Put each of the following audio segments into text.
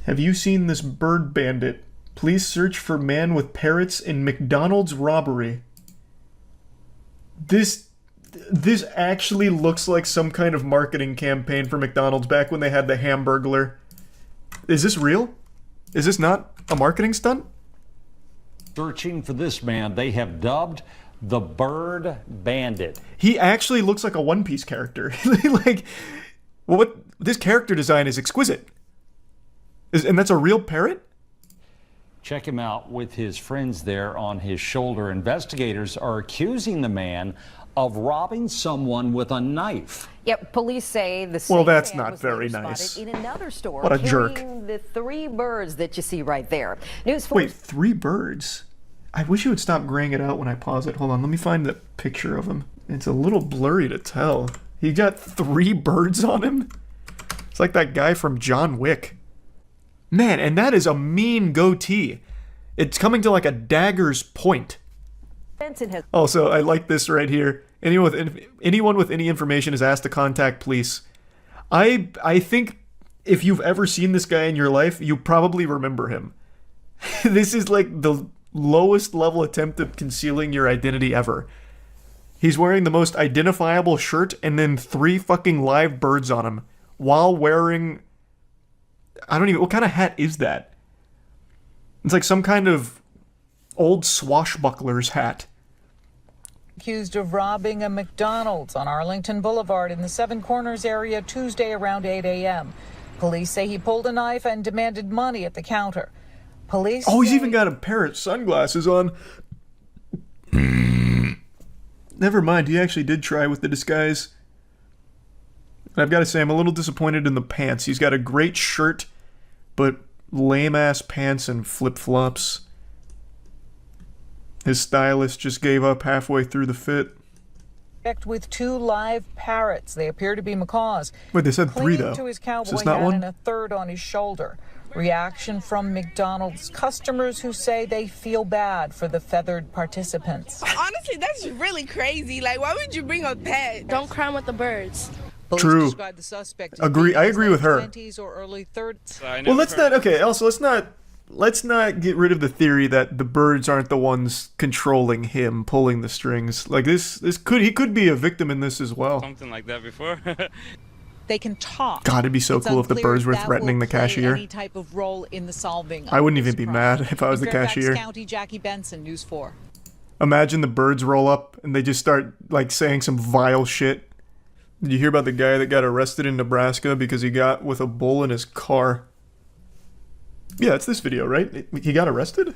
Have you seen this bird bandit? Please search for man with parrots in McDonald's robbery. This actually looks like some kind of marketing campaign for McDonald's back when they had the Hamburglar. Is this real? Is this not a marketing stunt? Searching for this man they have dubbed the Bird Bandit. He actually looks like a One Piece character. Like, what? This character design is exquisite. And that's a real parrot? Check him out with his friends there on his shoulder. Investigators are accusing the man of robbing someone with a knife. Yep, police say the well, same that's man not was very later nice. spotted in another store what a jerk. carrying the 3 birds that you see right there. News 4. Wait, 3 birds? I wish you would stop graying it out when I pause it. Hold on, let me find the picture of him. It's a little blurry to tell. He got 3 birds on him? It's like that guy from John Wick. Man, and that is a mean goatee. It's coming to like a dagger's point. Also, I like this right here. Anyone with any information is asked to contact police. I think if you've ever seen this guy in your life, you probably remember him. This is like the lowest level attempt of concealing your identity ever. He's wearing the most identifiable shirt and then 3 fucking live birds on him while wearing... I don't even... What kind of hat is that? It's like some kind of old swashbuckler's hat. Accused of robbing a McDonald's on Arlington Boulevard in the Seven Corners area Tuesday around 8 a.m. Police say he pulled a knife and demanded money at the counter. Police he's even got a pair of sunglasses on. Never mind, he actually did try with the disguise. I've got to say, I'm a little disappointed in the pants. He's got a great shirt, but lame-ass pants and flip-flops. His stylist just gave up halfway through the fit. With 2 live parrots. They appear to be macaws. Wait, they said 3 though. To his cowboy Is this not hat one? and a third on his shoulder. Reaction from McDonald's customers who say they feel bad for the feathered participants. Honestly, that's really crazy. Like, why would you bring a pet? Don't crime with the birds. True. The suspect I agree with her. 20s or early 30s. Well, let's not. Okay. Also, let's not get rid of the theory that the birds aren't the ones controlling him, pulling the strings. Like he could be a victim in this as well. Something like that before. They can talk. God, it'd be so cool if the birds were threatening the cashier. Any type of role in the solving. I wouldn't even be mad if I was the cashier. County, Jackie Benson, News 4. Imagine the birds roll up and they just start like saying some vile shit. Did you hear about the guy that got arrested in Nebraska because he got with a bull in his car? Yeah, it's this video, right? He got arrested?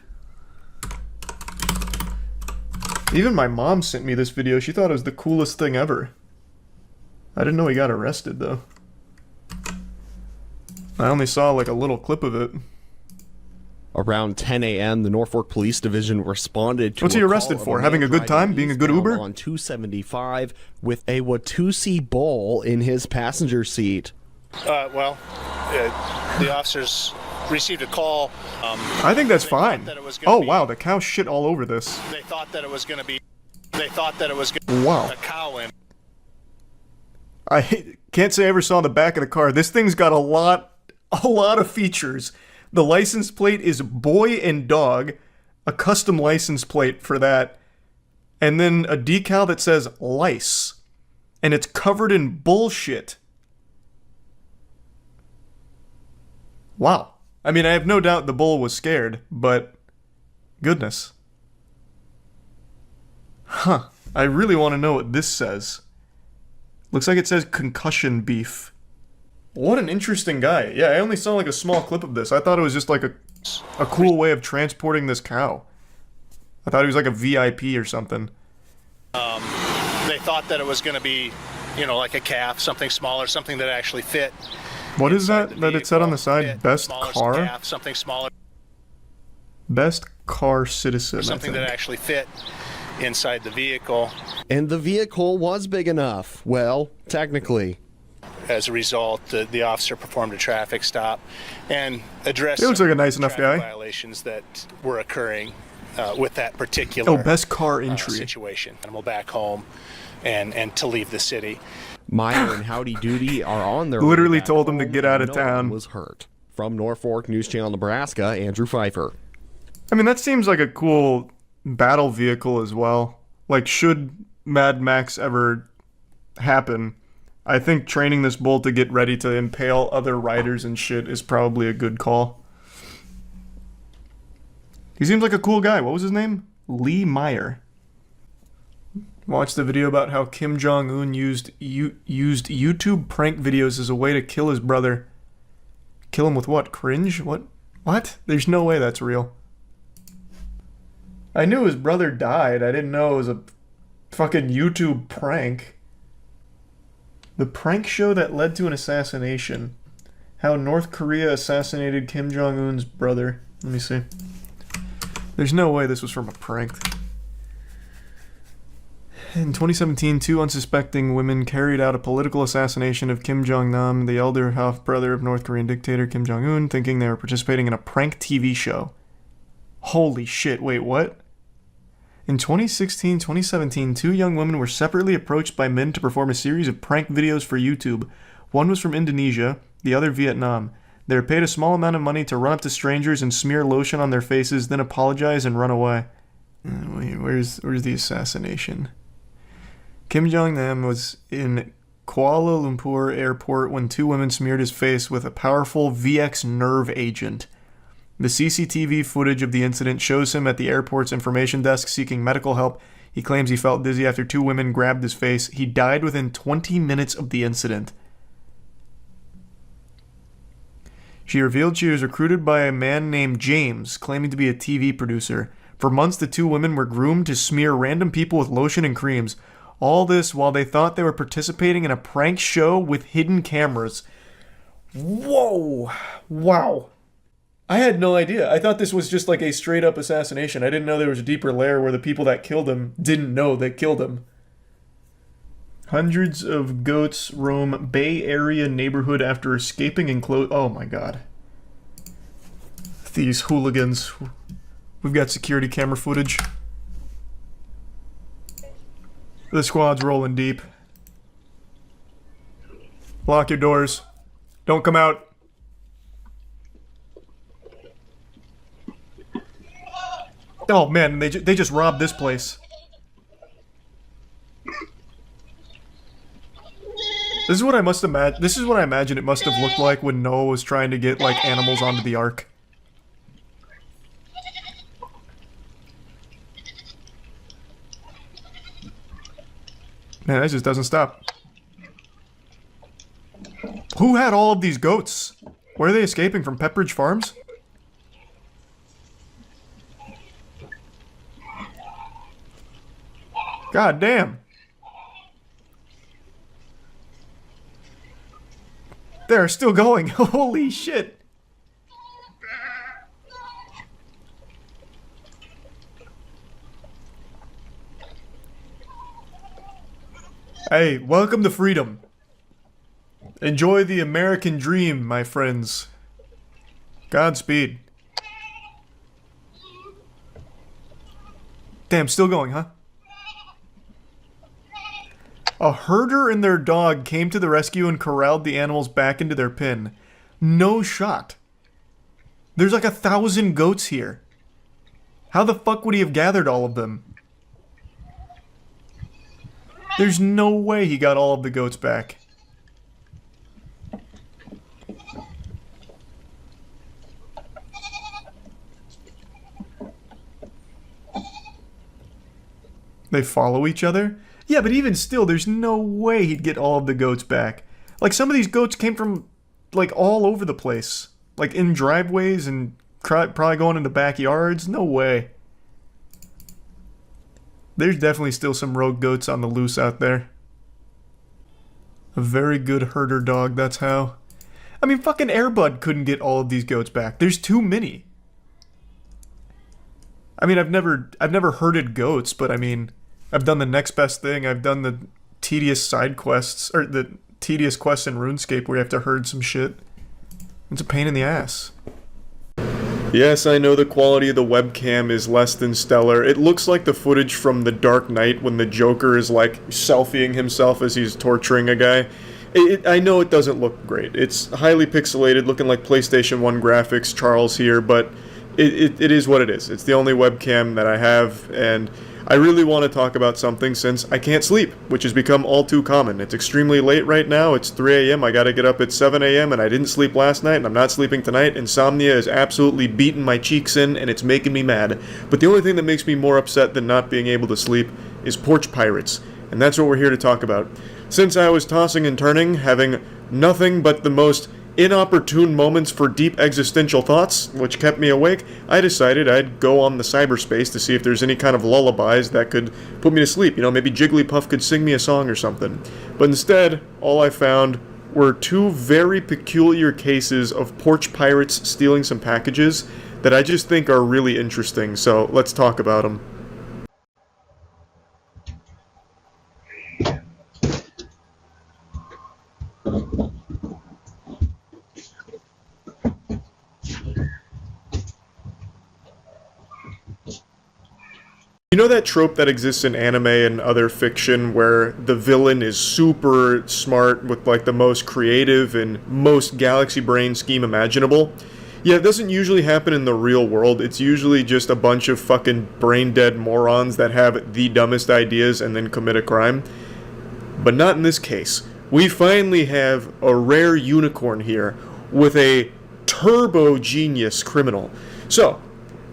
Even my mom sent me this video. She thought it was the coolest thing ever. I didn't know he got arrested, though. I only saw like a little clip of it. Around 10 a.m., the Norfolk Police Division responded to What's he arrested for? Having a good time? Being a good Uber? On 275 with a Watusi bull in his passenger seat. The officers received a call. I think that's fine. Oh wow, the cow shit all over this. They thought that it was going to be. Wow. A cow in. I can't say I ever saw the back of the car. This thing's got a lot of features. The license plate is boy and dog, a custom license plate for that, and then a decal that says lice, and it's covered in bullshit. Wow. I mean, I have no doubt the bull was scared, but goodness. Huh. I really want to know what this says. Looks like it says concussion beef. What an interesting guy. Yeah, I only saw like a small clip of this. I thought it was just like a cool way of transporting this cow. I thought he was like a VIP or something. They thought that it was going to be, like a calf, something smaller, something that actually fit. What is that it said on the side? Best car? Calf, something smaller. Best car citizen, Something that actually fit inside the vehicle. And the vehicle was big enough. Well, technically. As a result, the officer performed a traffic stop and addressed he looks like a nice enough guy. Violations that were occurring with that particular best car entry situation. Animal back home and to leave the city. Meyer and Howdy Doody are on their literally way back told him to home, get out of no town. one was hurt. from Norfolk News Channel, Nebraska, Andrew Pfeiffer. I mean, that seems like a cool battle vehicle as well. Like, should Mad Max ever happen, I think training this bull to get ready to impale other riders and shit is probably a good call. He seems like a cool guy. What was his name? Lee Meyer. Watched the video about how Kim Jong-un used YouTube prank videos as a way to kill his brother. Kill him with what? Cringe? What? There's no way that's real. I knew his brother died. I didn't know it was a fucking YouTube prank. The prank show that led to an assassination. How North Korea assassinated Kim Jong-un's brother. Let me see. There's no way this was from a prank. In 2017, 2 unsuspecting women carried out a political assassination of Kim Jong-nam, the elder half-brother of North Korean dictator Kim Jong-un, thinking they were participating in a prank TV show. Holy shit, wait, what? In 2016-2017, 2 young women were separately approached by men to perform a series of prank videos for YouTube. One was from Indonesia, the other Vietnam. They were paid a small amount of money to run up to strangers and smear lotion on their faces, then apologize and run away. Wait, where's the assassination? Kim Jong-nam was in Kuala Lumpur airport when 2 women smeared his face with a powerful VX nerve agent. The CCTV footage of the incident shows him at the airport's information desk seeking medical help. He claims he felt dizzy after 2 women grabbed his face. He died within 20 minutes of the incident. She revealed she was recruited by a man named James, claiming to be a TV producer. For months, the 2 women were groomed to smear random people with lotion and creams. All this while they thought they were participating in a prank show with hidden cameras. Whoa! Wow. I had no idea. I thought this was just like a straight up assassination. I didn't know there was a deeper layer where the people that killed him didn't know they killed him. Hundreds of goats roam Bay Area neighborhood after escaping enclosed. Oh my god. These hooligans. We've got security camera footage. The squad's rolling deep. Lock your doors. Don't come out. Oh man, they just robbed this place. This is what I must imagine. This is what I imagine it must have looked like when Noah was trying to get like animals onto the ark. Man, that just doesn't stop. Who had all of these goats? Where are they escaping from? Pepperidge Farms? God damn. They're still going. Holy shit. Hey, welcome to freedom. Enjoy the American dream, my friends. Godspeed. Damn, still going, huh? A herder and their dog came to the rescue and corralled the animals back into their pen. No shot. There's like 1,000 goats here. How the fuck would he have gathered all of them? There's no way he got all of the goats back. They follow each other? Yeah, but even still, there's no way he'd get all of the goats back. Like, some of these goats came from, like, all over the place. Like, in driveways and probably going into backyards. No way. There's definitely still some rogue goats on the loose out there. A very good herder dog, that's how. I mean, fucking Airbud couldn't get all of these goats back. There's too many. I mean, I've never herded goats, but I mean, I've done the next best thing. I've done the tedious side quests, or the tedious quests in RuneScape where you have to herd some shit. It's a pain in the ass. Yes, I know the quality of the webcam is less than stellar. It looks like the footage from The Dark Knight when the Joker is like selfieing himself as he's torturing a guy. I know it doesn't look great. It's highly pixelated, looking like PlayStation 1 graphics, Charles here, but it is what it is. It's the only webcam that I have, and I really want to talk about something since I can't sleep, which has become all too common. It's extremely late right now. It's 3 a.m. I gotta get up at 7 a.m. and I didn't sleep last night, and I'm not sleeping tonight. Insomnia is absolutely beating my cheeks in, and it's making me mad. But the only thing that makes me more upset than not being able to sleep is porch pirates, and that's what we're here to talk about. Since I was tossing and turning, having nothing but the most inopportune moments for deep existential thoughts, which kept me awake, I decided I'd go on the cyberspace to see if there's any kind of lullabies that could put me to sleep. You know, maybe Jigglypuff could sing me a song or something. But instead, all I found were two very peculiar cases of porch pirates stealing some packages that I just think are really interesting, so let's talk about them. You know that trope that exists in anime and other fiction where the villain is super smart with like the most creative and most galaxy brain scheme imaginable? Yeah, it doesn't usually happen in the real world. It's usually just a bunch of fucking brain dead morons that have the dumbest ideas and then commit a crime. But not in this case. We finally have a rare unicorn here with a turbo genius criminal. So,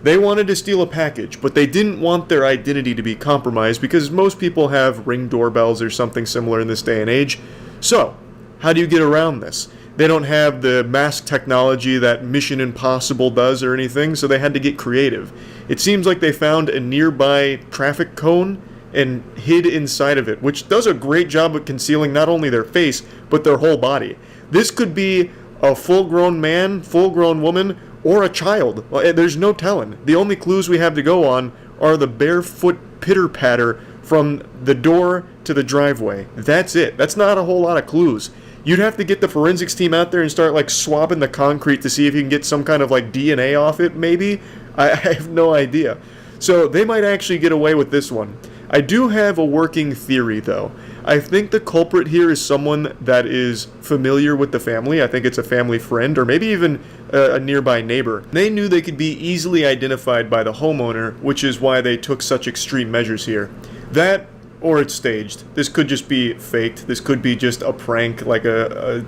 they wanted to steal a package, but they didn't want their identity to be compromised because most people have Ring doorbells or something similar in this day and age. So, how do you get around this? They don't have the mask technology that Mission Impossible does or anything, so they had to get creative. It seems like they found a nearby traffic cone and hid inside of it, which does a great job of concealing not only their face, but their whole body. This could be a full-grown man, full-grown woman, or a child. There's no telling. The only clues we have to go on are the barefoot pitter-patter from the door to the driveway. That's it. That's not a whole lot of clues. You'd have to get the forensics team out there and start like swabbing the concrete to see if you can get some kind of like DNA off it, maybe? I have no idea. So they might actually get away with this one. I do have a working theory, though. I think the culprit here is someone that is familiar with the family. I think it's a family friend, or maybe even a nearby neighbor. They knew they could be easily identified by the homeowner, which is why they took such extreme measures here. That, or it's staged. This could just be faked. This could be just a prank, like a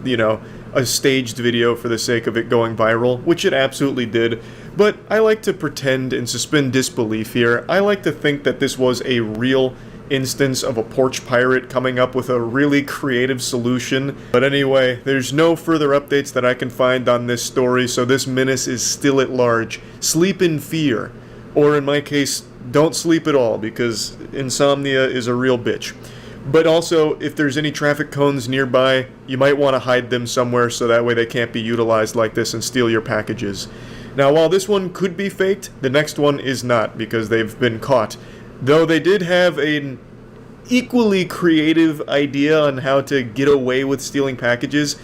staged video for the sake of it going viral, which it absolutely did. But I like to pretend and suspend disbelief here. I like to think that this was a real instance of a porch pirate coming up with a really creative solution. But anyway, there's no further updates that I can find on this story, so this menace is still at large. Sleep in fear. Or in my case, don't sleep at all, because insomnia is a real bitch. But also, if there's any traffic cones nearby, you might want to hide them somewhere so that way they can't be utilized like this and steal your packages. Now, while this one could be faked, the next one is not, because they've been caught. Though they did have an equally creative idea on how to get away with stealing packages.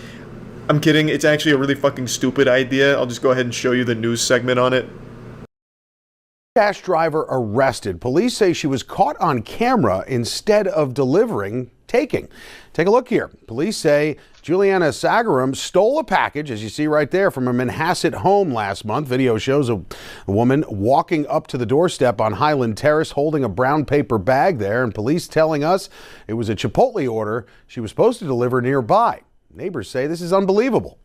I'm kidding, it's actually a really fucking stupid idea. I'll just go ahead and show you the news segment on it. Dash driver arrested. Police say she was caught on camera instead of taking. Take a look here. Police say Juliana Sagaram stole a package, as you see right there, from a Manhasset home last month. Video shows a woman walking up to the doorstep on Highland Terrace holding a brown paper bag there, and police telling us it was a Chipotle order she was supposed to deliver nearby. Neighbors say this is unbelievable.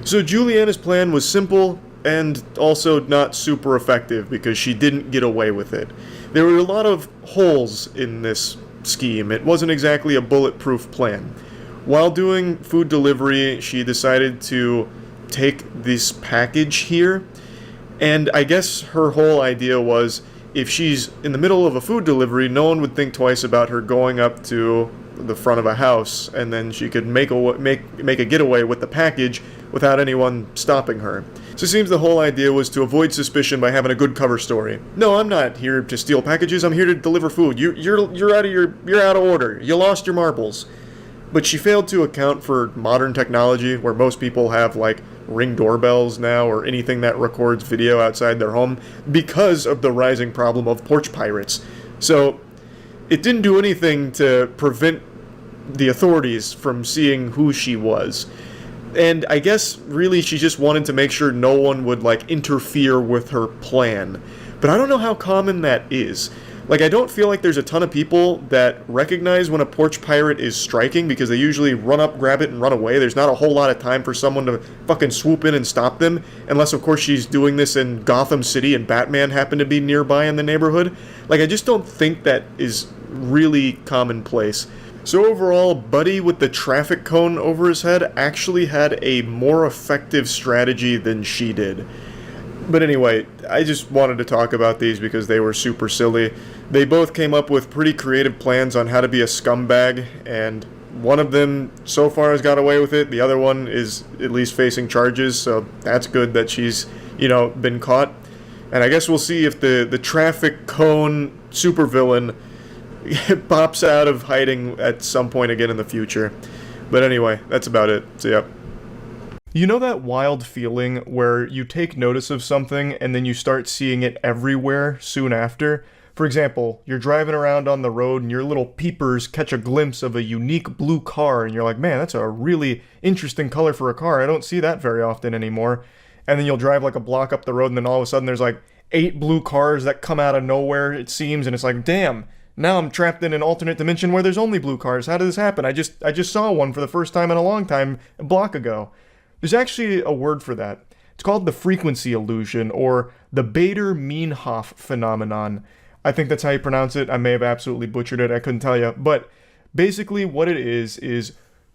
So Juliana's plan was simple and also not super effective because she didn't get away with it. There were a lot of holes in this scheme. It wasn't exactly a bulletproof plan. While doing food delivery, she decided to take this package here, and I guess her whole idea was if she's in the middle of a food delivery, no one would think twice about her going up to the front of a house, and then she could make a getaway with the package without anyone stopping her. So it seems the whole idea was to avoid suspicion by having a good cover story. No, I'm not here to steal packages. I'm here to deliver food. You're out of order. You lost your marbles. But she failed to account for modern technology, where most people have like Ring doorbells now or anything that records video outside their home, because of the rising problem of porch pirates. So it didn't do anything to prevent the authorities from seeing who she was. And I guess really she just wanted to make sure no one would like interfere with her plan. But I don't know how common that is. Like, I don't feel like there's a ton of people that recognize when a porch pirate is striking because they usually run up, grab it, and run away. There's not a whole lot of time for someone to fucking swoop in and stop them, unless, of course, she's doing this in Gotham City and Batman happened to be nearby in the neighborhood. Like, I just don't think that is really commonplace. So overall, Buddy with the traffic cone over his head actually had a more effective strategy than she did. But anyway, I just wanted to talk about these because they were super silly. They both came up with pretty creative plans on how to be a scumbag, and one of them so far has got away with it. The other one is at least facing charges, so that's good that she's, been caught. And I guess we'll see if the traffic cone supervillain pops out of hiding at some point again in the future. But anyway, that's about it. See ya. You know that wild feeling where you take notice of something and then you start seeing it everywhere soon after? For example, you're driving around on the road and your little peepers catch a glimpse of a unique blue car and you're like, man, that's a really interesting color for a car. I don't see that very often anymore. And then you'll drive like a block up the road and then all of a sudden there's like 8 blue cars that come out of nowhere, it seems, and it's like, damn, now I'm trapped in an alternate dimension where there's only blue cars. How did this happen? I just saw one for the first time in a long time a block ago. There's actually a word for that. It's called the frequency illusion, or the Bader-Meinhof phenomenon. I think that's how you pronounce it. I may have absolutely butchered it. I couldn't tell you. But basically what it is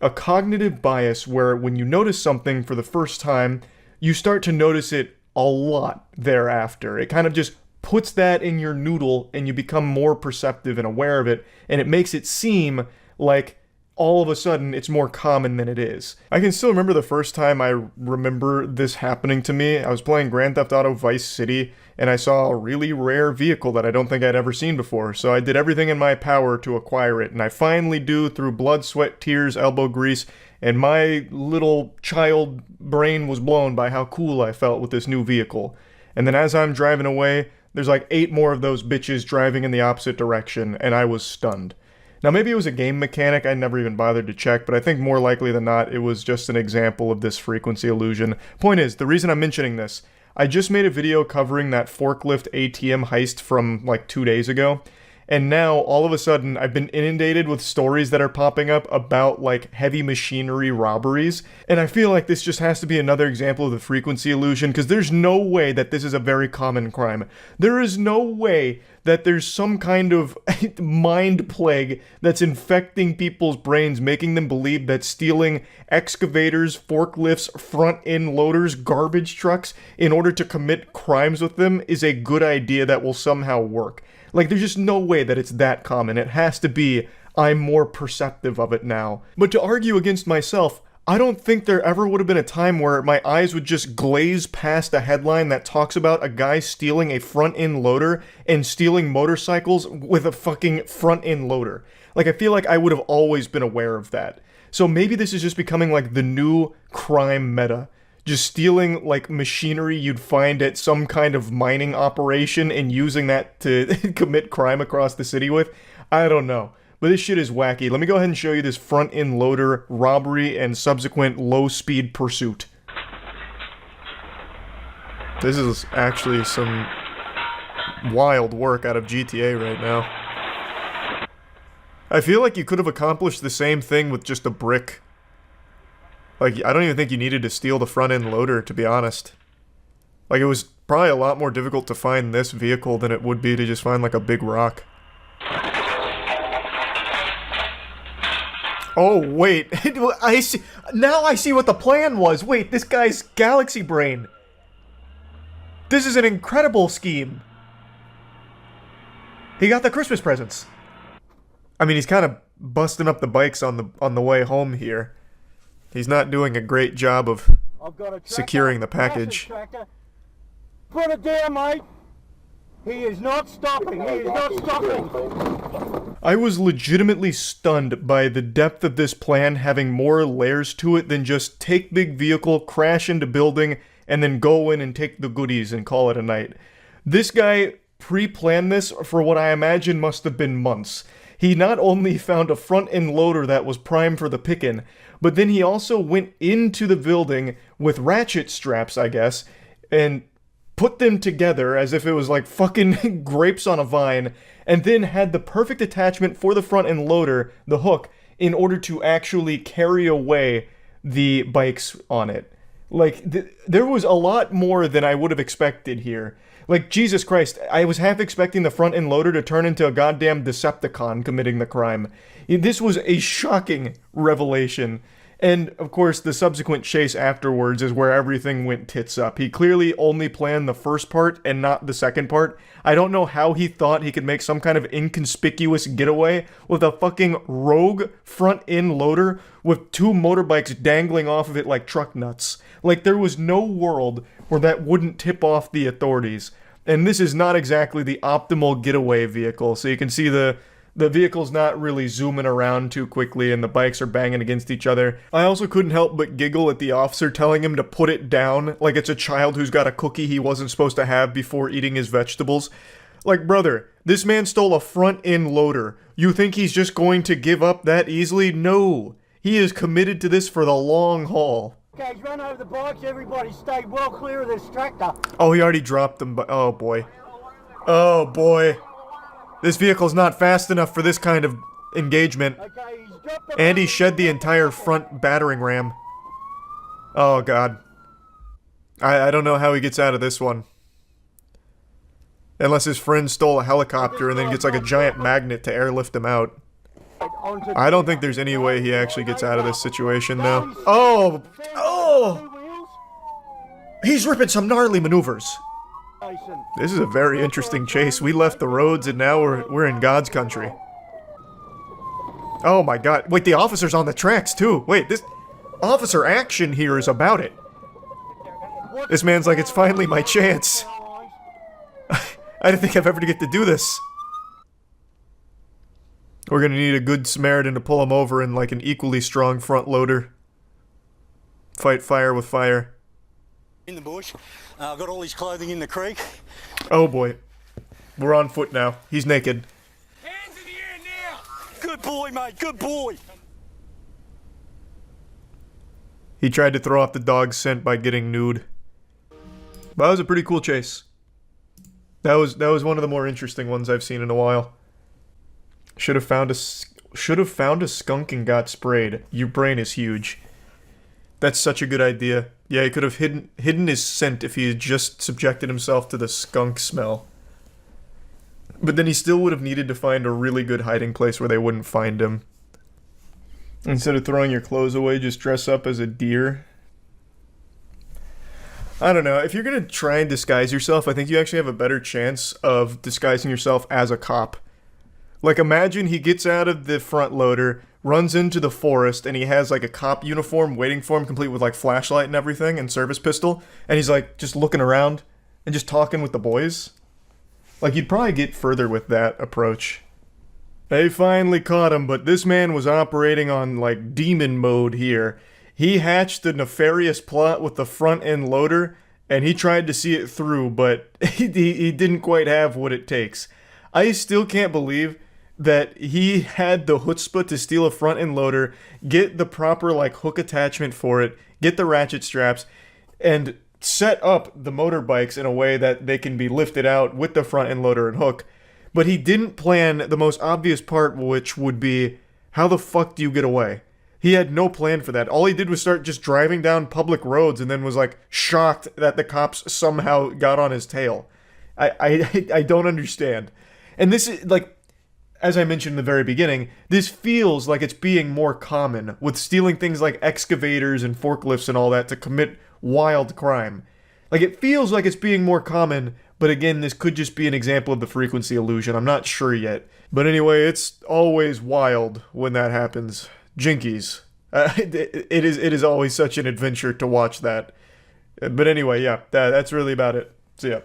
a cognitive bias where when you notice something for the first time, you start to notice it a lot thereafter. It kind of just puts that in your noodle and you become more perceptive and aware of it, and it makes it seem like all of a sudden it's more common than it is. I can still remember the first time I remember this happening to me. I was playing Grand Theft Auto Vice City and I saw a really rare vehicle that I don't think I'd ever seen before, so I did everything in my power to acquire it, and I finally do through blood, sweat, tears, elbow grease, and my little child brain was blown by how cool I felt with this new vehicle. And then as I'm driving away, there's like 8 more of those bitches driving in the opposite direction, and I was stunned. Now, maybe it was a game mechanic I never even bothered to check, but I think more likely than not, it was just an example of this frequency illusion. Point is, the reason I'm mentioning this, I just made a video covering that forklift ATM heist from like 2 days ago, and now, all of a sudden, I've been inundated with stories that are popping up about, like, heavy machinery robberies, and I feel like this just has to be another example of the frequency illusion, because there's no way that this is a very common crime. There is no way that there's some kind of mind plague that's infecting people's brains, making them believe that stealing excavators, forklifts, front-end loaders, garbage trucks, in order to commit crimes with them is a good idea that will somehow work. Like, there's just no way that it's that common. It has to be, I'm more perceptive of it now. But to argue against myself, I don't think there ever would have been a time where my eyes would just glaze past a headline that talks about a guy stealing a front-end loader and stealing motorcycles with a fucking front-end loader. Like, I feel like I would have always been aware of that. So maybe this is just becoming like the new crime meta. Just stealing, like, machinery you'd find at some kind of mining operation and using that to commit crime across the city with? I don't know. But this shit is wacky. Let me go ahead and show you this front-end loader robbery and subsequent low-speed pursuit. This is actually some wild work out of GTA right now. I feel like you could have accomplished the same thing with just a brick. Like, I don't even think you needed to steal the front-end loader, to be honest. Like, it was probably a lot more difficult to find this vehicle than it would be to just find, like, a big rock. Oh, wait. I see. Now I see what the plan was. Wait, this guy's galaxy brain. This is an incredible scheme. He got the Christmas presents. I mean, he's kind of busting up the bikes on the way home here. He's not doing a great job of securing the package. Put it down, mate. He is not stopping. He is not stopping. I was legitimately stunned by the depth of this plan having more layers to it than just take big vehicle, crash into building, and then go in and take the goodies and call it a night. This guy pre-planned this for what I imagine must have been months. he not only found a front-end loader that was prime for the pickin', but then he also went into the building with ratchet straps, I guess, and put them together as if it was like fucking grapes on a vine, and then had the perfect attachment for the front-end loader, the hook, in order to actually carry away the bikes on it. Like, there was a lot more than I would have expected here. Like, Jesus Christ, I was half expecting the front-end loader to turn into a goddamn Decepticon committing the crime. This was a shocking revelation. And, of course, the subsequent chase afterwards is where everything went tits up. He clearly only planned the first part and not the second part. I don't know how he thought he could make some kind of inconspicuous getaway with a fucking rogue front-end loader with 2 motorbikes dangling off of it like truck nuts. Like, there was no world where that wouldn't tip off the authorities. And this is not exactly the optimal getaway vehicle. So you can see the vehicle's not really zooming around too quickly and the bikes are banging against each other. I also couldn't help but giggle at the officer telling him to put it down like it's a child who's got a cookie he wasn't supposed to have before eating his vegetables. Like, brother, this man stole a front-end loader. You think he's just going to give up that easily? No. He is committed to this for the long haul. Okay, run over the bikes. Everybody stay well clear of this tractor. Oh, he already dropped them, but oh boy. Oh boy. This vehicle's not fast enough for this kind of engagement. Okay, he's dropped the And he shed the entire front battering ram. Oh god. I don't know how he gets out of this one. Unless his friend stole a helicopter and then gets like a giant magnet to airlift him out. I don't think there's any way he actually gets out of this situation though. Oh! Oh! He's ripping some gnarly maneuvers. This is a very interesting chase. We left the roads and now we're in God's country. Oh my god. Wait, the officer's on the tracks too. Wait, this officer action here is about it. This man's like, it's finally my chance. I didn't think I'd ever get to do this. We're gonna need a good Samaritan to pull him over and like an equally strong front loader. Fight fire with fire. In the bush. I've got all his clothing in the creek. Oh boy. We're on foot now. He's naked. Hands in the air now! Good boy, mate, good boy! He tried to throw off the dog's scent by getting nude. But that was a pretty cool chase. That was one of the more interesting ones I've seen in a while. Should have found a skunk and got sprayed. Your brain is huge. That's such a good idea. Yeah, he could have hidden his scent if he had just subjected himself to the skunk smell. But then he still would have needed to find a really good hiding place where they wouldn't find him. Instead of throwing your clothes away, just dress up as a deer. I don't know. If you're gonna try and disguise yourself, I think you actually have a better chance of disguising yourself as a cop. Like, imagine he gets out of the front loader, runs into the forest, and he has like a cop uniform waiting for him, complete with like flashlight and everything, and service pistol, and he's like just looking around and just talking with the boys. Like, you'd probably get further with that approach. They finally caught him, but this man was operating on like demon mode here. He hatched a nefarious plot with the front end loader, and he tried to see it through, but he didn't quite have what it takes. I still can't believe that he had the chutzpah to steal a front end loader, get the proper like hook attachment for it, get the ratchet straps, and set up the motorbikes in a way that they can be lifted out with the front end loader and hook. But he didn't plan the most obvious part, which would be, how the fuck do you get away? He had no plan for that. All he did was start just driving down public roads and then was like shocked that the cops somehow got on his tail. I don't understand. And this is like, as I mentioned in the very beginning, this feels like it's being more common with stealing things like excavators and forklifts and all that to commit wild crime. Like, it feels like it's being more common, but again, this could just be an example of the frequency illusion. I'm not sure yet. But anyway, it's always wild when that happens. Jinkies. It is always such an adventure to watch that. But anyway, yeah, that's really about it. So yeah.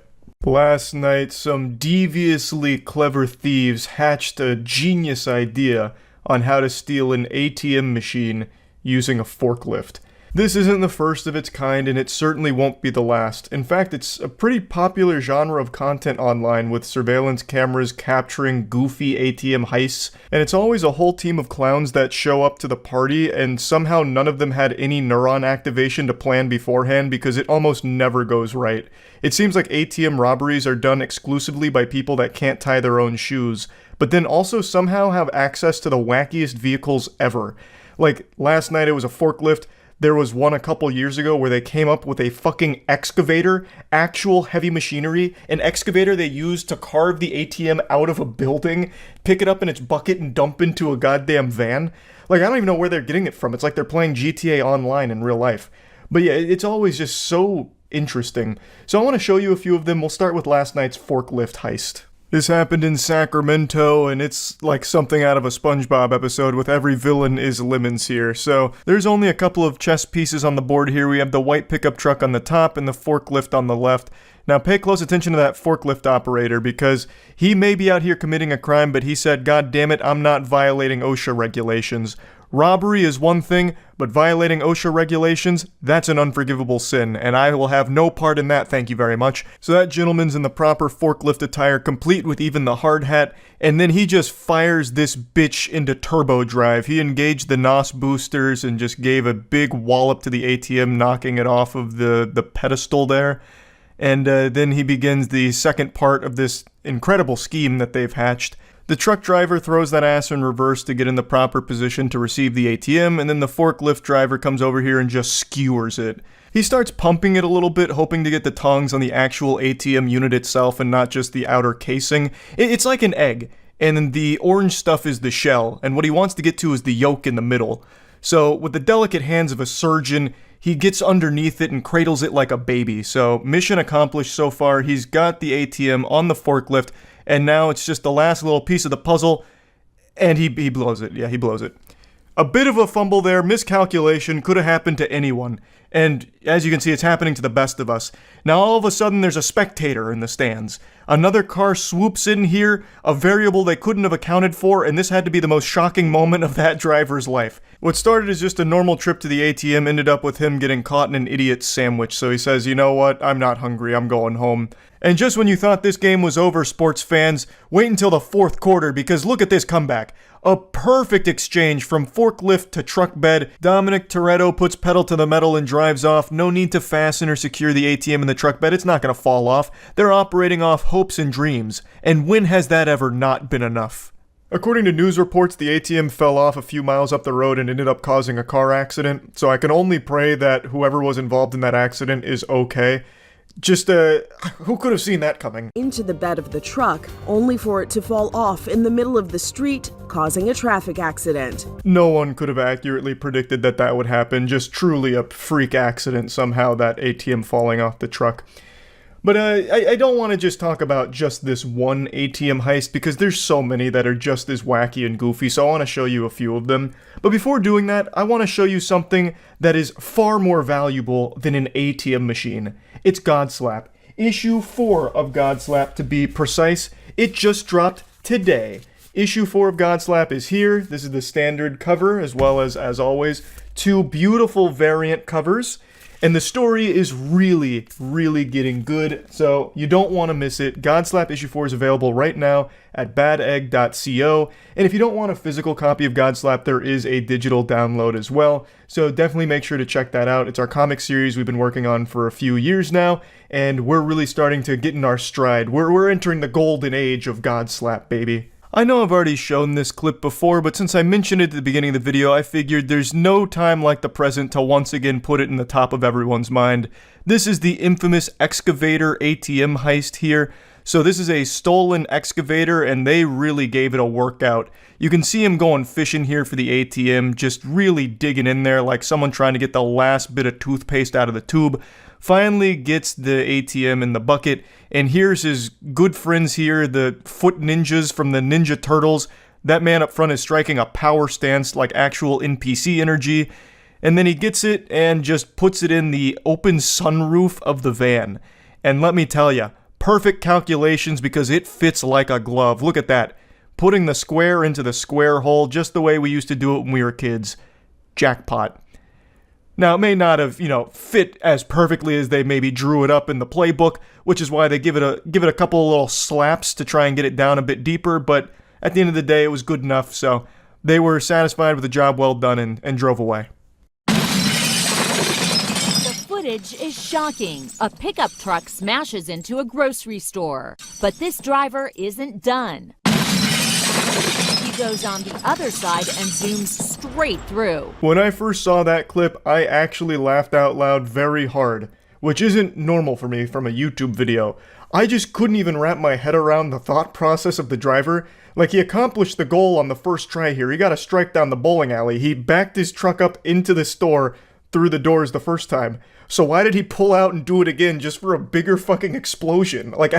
Last night, some deviously clever thieves hatched a genius idea on how to steal an ATM machine using a forklift. This isn't the first of its kind, and it certainly won't be the last. In fact, it's a pretty popular genre of content online, with surveillance cameras capturing goofy ATM heists, and it's always a whole team of clowns that show up to the party, and somehow none of them had any neuron activation to plan beforehand, because it almost never goes right. It seems like ATM robberies are done exclusively by people that can't tie their own shoes, but then also somehow have access to the wackiest vehicles ever. Like, last night it was a forklift. There was one a couple years ago where they came up with a fucking excavator, actual heavy machinery, an excavator they used to carve the ATM out of a building, pick it up in its bucket and dump into a goddamn van. Like, I don't even know where they're getting it from. It's like they're playing GTA Online in real life. But yeah, it's always just so interesting. So I want to show you a few of them. We'll start with last night's forklift heist. This happened in Sacramento, and it's like something out of a SpongeBob episode with every villain is Lemons here. So there's only a couple of chess pieces on the board here. We have the white pickup truck on the top and the forklift on the left. Now pay close attention to that forklift operator, because he may be out here committing a crime, but he said, "God damn it, I'm not violating OSHA regulations." Robbery is one thing, but violating OSHA regulations, that's an unforgivable sin, and I will have no part in that, thank you very much. So that gentleman's in the proper forklift attire, complete with even the hard hat, and then he just fires this bitch into turbo drive. He engaged the NOS boosters and just gave a big wallop to the ATM, knocking it off of the pedestal there. And then he begins the second part of this incredible scheme that they've hatched. The truck driver throws that ass in reverse to get in the proper position to receive the ATM, and then the forklift driver comes over here and just skewers it. He starts pumping it a little bit, hoping to get the tongs on the actual ATM unit itself and not just the outer casing. It's like an egg, and then the orange stuff is the shell, and what he wants to get to is the yolk in the middle. So, with the delicate hands of a surgeon, he gets underneath it and cradles it like a baby. So, mission accomplished so far. He's got the ATM on the forklift, and now it's just the last little piece of the puzzle, and he blows it. Yeah, he blows it. A bit of a fumble there, miscalculation, could have happened to anyone. And as you can see, it's happening to the best of us. Now all of a sudden there's a spectator in the stands. Another car swoops in here, a variable they couldn't have accounted for, and this had to be the most shocking moment of that driver's life. What started as just a normal trip to the ATM ended up with him getting caught in an idiot's sandwich, so he says, "You know what, I'm not hungry, I'm going home." And just when you thought this game was over, sports fans, wait until the fourth quarter, because look at this comeback. A perfect exchange from forklift to truck bed. Dominic Toretto puts pedal to the metal and drives off. No need to fasten or secure the ATM in the truck bed. It's not going to fall off. They're operating off hopes and dreams. And when has that ever not been enough? According to news reports, the ATM fell off a few miles up the road and ended up causing a car accident. So I can only pray that whoever was involved in that accident is okay. Just, who could have seen that coming? Into the bed of the truck, only for it to fall off in the middle of the street, causing a traffic accident. No one could have accurately predicted that that would happen. Just truly a freak accident somehow, that ATM falling off the truck. But I don't want to just talk about just this one ATM heist, because there's so many that are just as wacky and goofy, so I want to show you a few of them. But before doing that, I want to show you something that is far more valuable than an ATM machine. It's Godslap. Issue 4 of Godslap, to be precise. It just dropped today. Issue 4 of Godslap is here. This is the standard cover, as well as always, 2 beautiful variant covers. And the story is really, really getting good, so you don't want to miss it. Godslap issue 4 is available right now at badegg.co. And if you don't want a physical copy of Godslap, there is a digital download as well. So definitely make sure to check that out. It's our comic series we've been working on for a few years now, and we're really starting to get in our stride. We're entering the golden age of Godslap, baby. I know I've already shown this clip before, but since I mentioned it at the beginning of the video, I figured there's no time like the present to once again put it in the top of everyone's mind. This is the infamous excavator ATM heist here. So this is a stolen excavator, and they really gave it a workout. You can see him going fishing here for the ATM, just really digging in there like someone trying to get the last bit of toothpaste out of the tube. Finally gets the ATM in the bucket, and here's his good friends here, the foot ninjas from the Ninja Turtles. That man up front is striking a power stance like actual NPC energy, and then he gets it and just puts it in the open sunroof of the van. And let me tell ya, perfect calculations because it fits like a glove. Look at that. Putting the square into the square hole just the way we used to do it when we were kids. Jackpot. Now, it may not have, fit as perfectly as they maybe drew it up in the playbook, which is why they give it a couple of little slaps to try and get it down a bit deeper, but at the end of the day, it was good enough, so they were satisfied with the job well done and drove away. The footage is shocking. A pickup truck smashes into a grocery store, but this driver isn't done. He goes on the other side and zooms straight through. When I first saw that clip, I actually laughed out loud very hard, which isn't normal for me from a YouTube video. I just couldn't even wrap my head around the thought process of the driver. Like, he accomplished the goal on the first try here. He got a strike down the bowling alley. He backed his truck up into the store through the doors the first time. So why did he pull out and do it again just for a bigger fucking explosion? Like,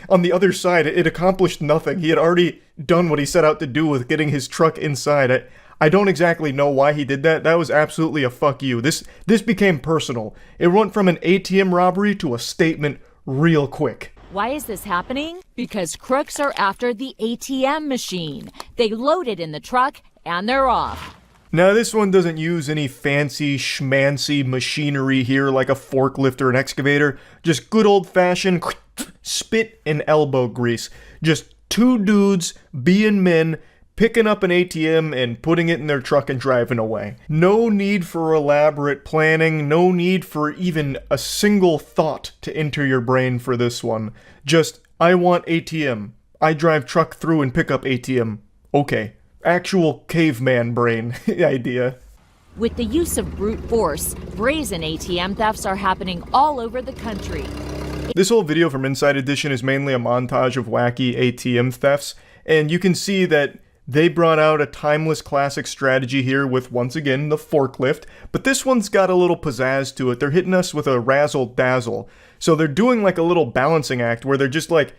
on the other side, it accomplished nothing. He had already done what he set out to do with getting his truck inside. I don't exactly know why he did that. That was absolutely a fuck you. This became personal. It went from an ATM robbery to a statement real quick. Why is this happening? Because crooks are after the ATM machine. They load it in the truck and they're off. Now, this one doesn't use any fancy schmancy machinery here like a forklift or an excavator. Just good old-fashioned spit and elbow grease. Just two dudes being men, picking up an ATM and putting it in their truck and driving away. No need for elaborate planning, no need for even a single thought to enter your brain for this one. Just, I want ATM. I drive truck through and pick up ATM. Okay. Actual caveman brain idea. With the use of brute force, brazen ATM thefts are happening all over the country. This whole video from Inside Edition is mainly a montage of wacky ATM thefts, and you can see that they brought out a timeless classic strategy here with, once again, the forklift, but this one's got a little pizzazz to it. They're hitting us with a razzle-dazzle. So they're doing like a little balancing act where they're just like,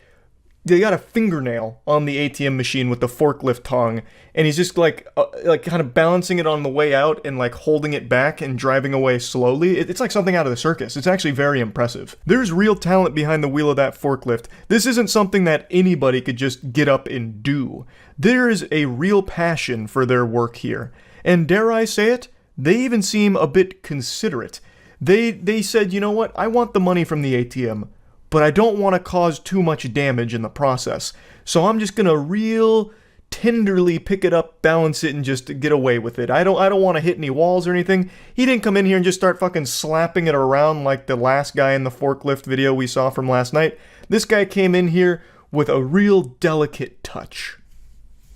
they got a fingernail on the ATM machine with the forklift tongue, and he's just like kind of balancing it on the way out and like holding it back and driving away slowly. It's like something out of the circus. It's actually very impressive. There's real talent behind the wheel of that forklift. This isn't something that anybody could just get up and do. There is a real passion for their work here. And dare I say it, they even seem a bit considerate. They said, you know what, I want the money from the ATM, but I don't want to cause too much damage in the process. So I'm just gonna real tenderly pick it up, balance it, and just get away with it. I don't want to hit any walls or anything. He didn't come in here and just start fucking slapping it around like the last guy in the forklift video we saw from last night. This guy came in here with a real delicate touch.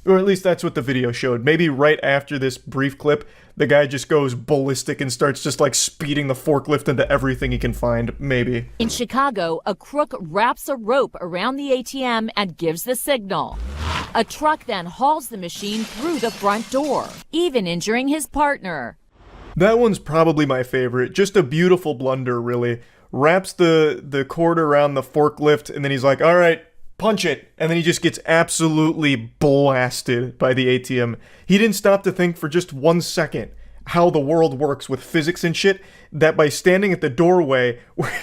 Or at least that's what the video showed. Maybe right after this brief clip, the guy just goes ballistic and starts just like speeding the forklift into everything he can find, maybe. In Chicago, a crook wraps a rope around the ATM and gives the signal. A truck then hauls the machine through the front door, even injuring his partner. That one's probably my favorite. Just a beautiful blunder, really. Wraps the cord around the forklift, and then he's like, all right, punch it, and then he just gets absolutely blasted by the ATM. He didn't stop to think for just 1 second how the world works with physics and shit, that by standing at the doorway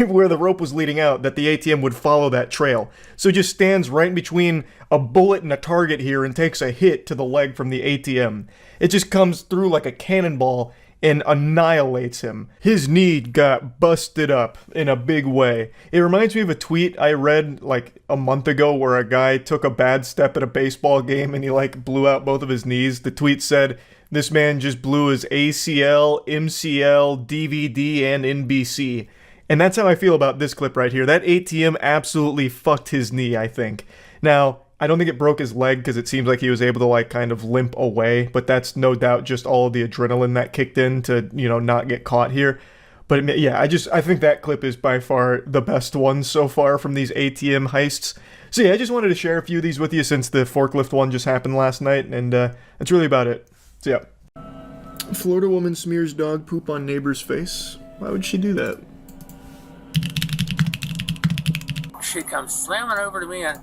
where the rope was leading out, that the ATM would follow that trail. So he just stands right in between a bullet and a target here and takes a hit to the leg from the ATM. It just comes through like a cannonball and annihilates him. His knee got busted up in a big way. It reminds me of a tweet I read like a month ago where a guy took a bad step at a baseball game and he like blew out both of his knees. The tweet said, this man just blew his ACL, MCL, DVD, and NBC. And that's how I feel about this clip right here. That ATM absolutely fucked his knee, I think. Now, I don't think it broke his leg because it seems like he was able to like kind of limp away, but that's no doubt just all of the adrenaline that kicked in to, you know, not get caught here. But yeah, I think that clip is by far the best one so far from these ATM heists. So yeah, I just wanted to share a few of these with you since the forklift one just happened last night, and that's really about it. So yeah. Florida woman smears dog poop on neighbor's face. Why would she do that? She comes slamming over to me and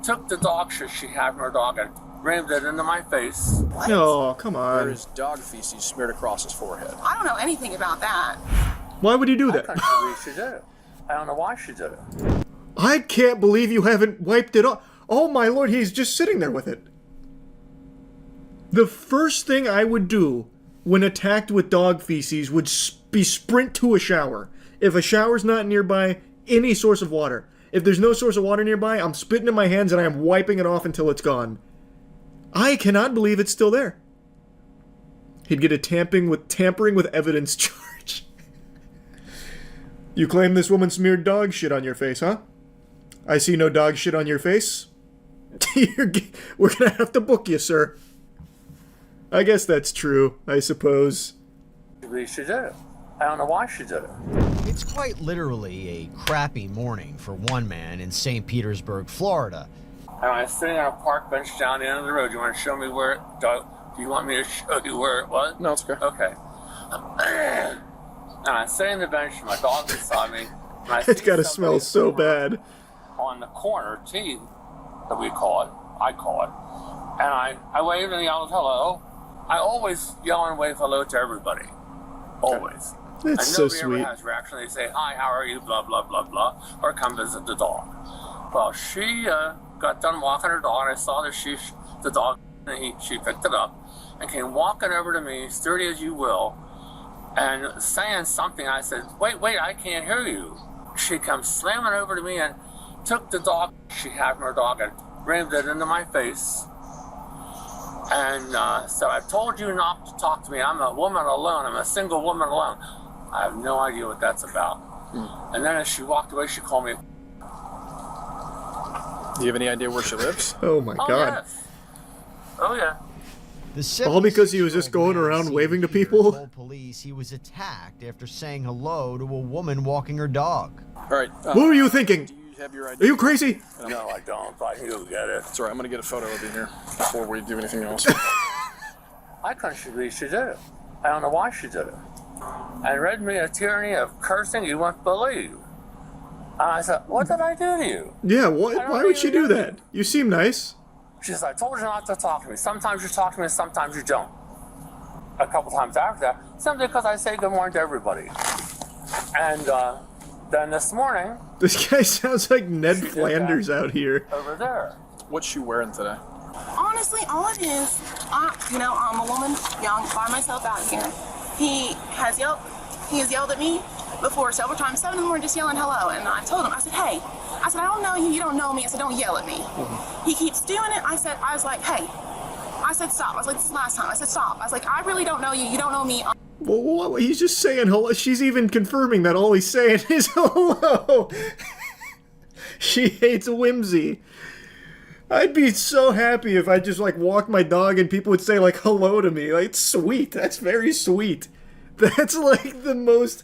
took the dog shit she had from her dog and rammed it into my face. What? Oh, come on. There is dog feces smeared across his forehead. I don't know anything about that. Why would you do that? I think she did it. I don't know why she did it. I can't believe you haven't wiped it off. Oh my lord, he's just sitting there with it. The first thing I would do when attacked with dog feces would be sprint to a shower. If a shower's not nearby, any source of water. If there's no source of water nearby, I'm spitting in my hands and I am wiping it off until it's gone. I cannot believe it's still there. He'd get a tampering with evidence charge. You claim this woman smeared dog shit on your face, huh? I see no dog shit on your face. We're gonna have to book you, sir. I guess that's true, I suppose. She did it. I don't know why she did it. It's quite literally a crappy morning for one man in St. Petersburg, Florida. And I was sitting on a park bench down the end of the road. You want to show me where it, do you want me to show you where it was? No, it's okay. Okay. And I sat on the bench, my dog beside me. And I It's gotta smell so bad. On the corner, T, that we call it, I call it. And I waved and yelled hello. I always yell and wave hello to everybody. Always. That's and so nobody sweet. ever has reaction. They say, hi, how are you, blah, blah, blah, blah, or come visit the dog. Well, she got done walking her dog, and I saw that the dog, and she picked it up and came walking over to me, sturdy as you will, and saying something. I said, wait, I can't hear you. She comes slamming over to me and took the dog she had from her dog and rammed it into my face. And said, I told you not to talk to me. I'm a woman alone. I'm a single woman alone. I have no idea what that's about. And then as she walked away, she called me. Do you have any idea where she lives? Oh my God. Yes. Oh yeah. All because he was just going around waving to people? Told police he was attacked after saying hello to a woman walking her dog. All right. What were you thinking? Do you have your Are idea? you crazy? No, I don't. But you'll get it. It's all right. I'm going to get a photo of you here before we do anything else. I couldn't believe she did it. I don't know why she did it. And read me a tyranny of cursing you won't believe. And I said, what did I do to you? Yeah, why would she do that? You seem nice. She says, I told you not to talk to me. Sometimes you talk to me and sometimes you don't. A couple times after that, simply because I say good morning to everybody. And then this morning... This guy sounds like Ned Flanders out here. Over there. What's she wearing today? Honestly, all it is, I'm a woman, young, by myself out here. He has yelled at me before several times, 7 in the morning, just yelling hello. And I told him, I said, hey, I said, I don't know you, you don't know me. I said, don't yell at me. He keeps doing it. I was like, hey. I said, stop. I was like, this is the last time. I said, stop. I was like, I really don't know you, you don't know me. Well, he's just saying hello. She's even confirming that all he's saying is hello. She hates whimsy. I'd be so happy if I just, like, walked my dog and people would say, like, hello to me. Like, it's sweet. That's very sweet. That's, like, the most,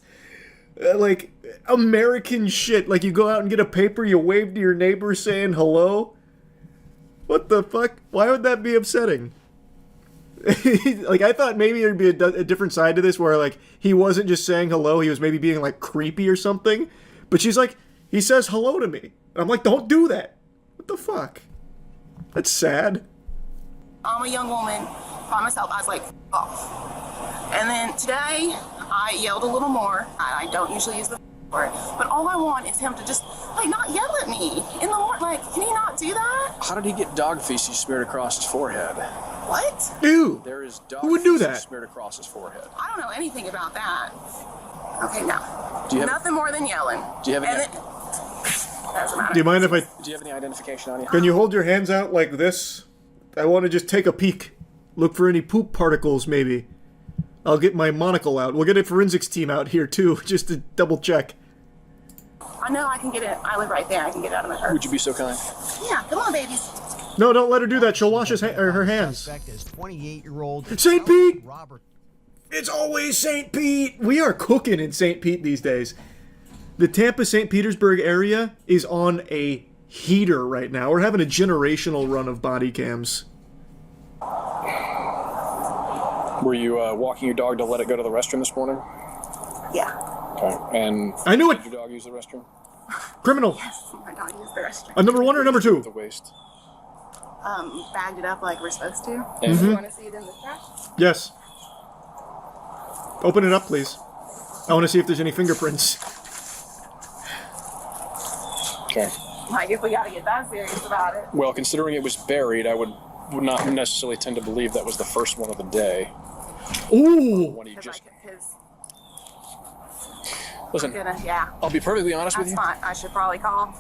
like, American shit. Like, you go out and get a paper, you wave to your neighbor saying hello. What the fuck? Why would that be upsetting? Like, I thought maybe there'd be a different side to this where, like, he wasn't just saying hello, he was maybe being, like, creepy or something. But she's like, he says hello to me. And I'm like, don't do that. What the fuck? That's sad. I'm a young woman by myself. I was like, off. And then today, I yelled a little more. I don't usually use the word, but all I want is him to just, like, not yell at me in the morning. Like, can he not do that? How did he get dog feces smeared across his forehead? What? Ew. There is dog Who would do feces that? smeared across his forehead. I don't know anything about that. Okay, no. Do you have, Nothing more than yelling. Do you have any? Doesn't matter. Do you mind if I... Do you have any identification on you? Can you hold your hands out like this? I want to just take a peek. Look for any poop particles, maybe. I'll get my monocle out. We'll get a forensics team out here, too, just to double check. I know I can get it. I live right there. I can get it out of my purse. Would you be so kind? Yeah, come on, babies. No, don't let her do that. She'll wash her hands. 28-year-old St. Pete! Robert. It's always St. Pete! We are cooking in St. Pete these days. The Tampa-St. Petersburg area is on a heater right now. We're having a generational run of body cams. Were you walking your dog to let it go to the restroom this morning? Yeah. Okay. And I knew it! Did your dog use the restroom? Criminal! Yes, my dog used the restroom. A number 1 or number 2? The waste. Bagged it up like we're supposed to. Mm-hmm. You want to see it in the trash? Yes. Open it up, please. I want to see if there's any fingerprints. Okay. Like, if we got to get that serious about it. Well, considering it was buried, I would not necessarily tend to believe that was the first one of the day. Ooh! One he just... Listen, yeah. I'll be perfectly honest with That's you. fine. I should probably call,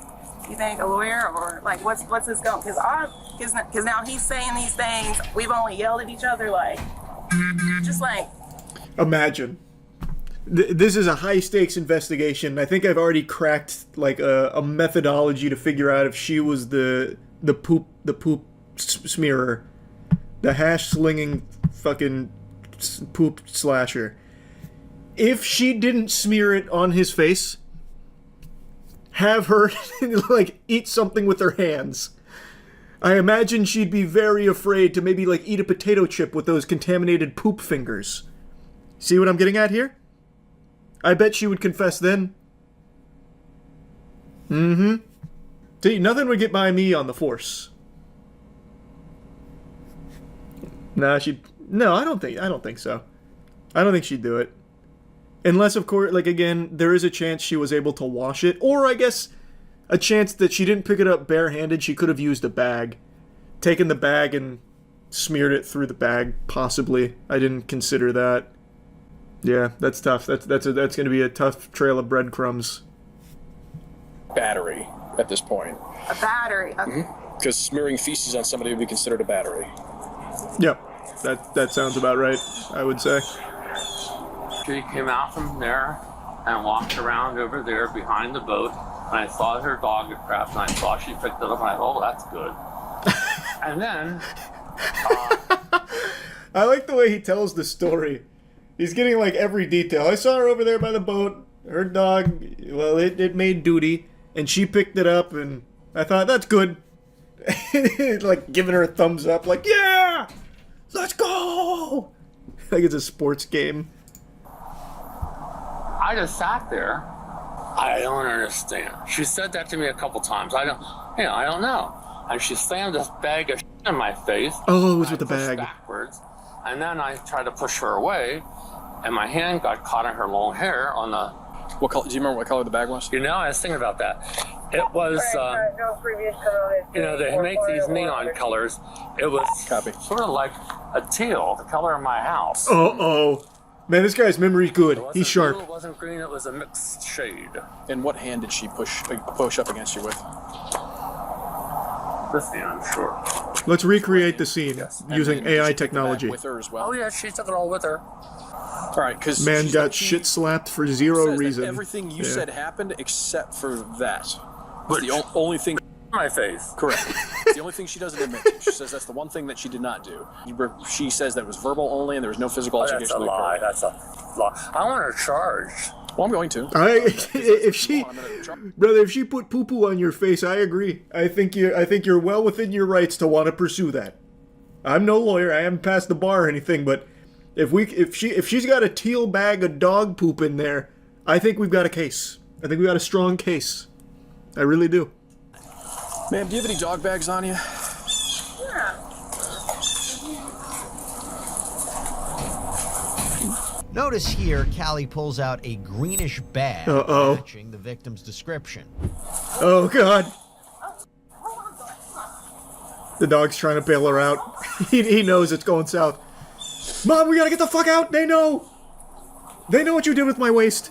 you think, a lawyer, or like, what's this going? Because now he's saying these things. We've only yelled at each other, like, just like. Imagine. This is a high-stakes investigation. I think I've already cracked like a methodology to figure out if she was the poop smearer, the hash-slinging fucking poop slasher. If she didn't smear it on his face, have her like eat something with her hands. I imagine she'd be very afraid to maybe like eat a potato chip with those contaminated poop fingers. See what I'm getting at here? I bet she would confess then. Mm-hmm. See, nothing would get by me on the force. Nah, no, I don't think so. I don't think she'd do it. Unless, of course, like, again, there is a chance she was able to wash it. Or, I guess, a chance that she didn't pick it up barehanded. She could have used a bag. Taken the bag and smeared it through the bag, possibly. I didn't consider that. Yeah, that's tough. That's going to be a tough trail of breadcrumbs. Battery at this point. A battery. Because smearing feces on somebody would be considered a battery. Yep, that sounds about right, I would say. She came out from there and walked around over there behind the boat, and I saw her dog get trapped, and I saw she picked it up, and I thought, oh, that's good. And then... I like the way he tells the story. He's getting, like, every detail. I saw her over there by the boat. Her dog, well, it made duty. And she picked it up, and I thought, that's good. Like, giving her a thumbs up. Like, yeah! Let's go! Like it's a sports game. I just sat there. I don't understand. She said that to me a couple times. I don't know. And she slammed this bag of shit in my face. Oh, it was with the bag. Backwards. And then I tried to push her away, and my hand got caught in her long hair on the... What color? Do you remember what color the bag was? You know, I was thinking about that. It was, they make these neon colors. It was sort of like a teal, the color of my house. Uh-oh. Man, this guy's memory's good. He's sharp. Blue, it wasn't green, it was a mixed shade. And what hand did she push up against you with? This hand, sure. Let's recreate the scene using AI technology. With her as well. Oh yeah, she took it all with her. All right, because man got shit slapped for zero reason. Everything you said happened except for that. It's the only thing. My face. Correct. It's the only thing she doesn't admit to. She says that's the one thing that she did not do. She says that it was verbal only and there was no physical altercation. That's a lie. That's a lie. I want her charged. Well, I'm going to. If she put poo-poo on your face, I agree. I think you're well within your rights to want to pursue that. I'm no lawyer. I haven't passed the bar or anything, but if she's got a teal bag of dog poop in there, I think we've got a case. I think we got a strong case. I really do. Ma'am, do you have any dog bags on you? Yeah. Notice here, Callie pulls out a greenish bag matching the victim's description. Oh, God. The dog's trying to bail her out. He knows it's going south. Mom, we gotta get the fuck out! They know! They know what you did with my waist.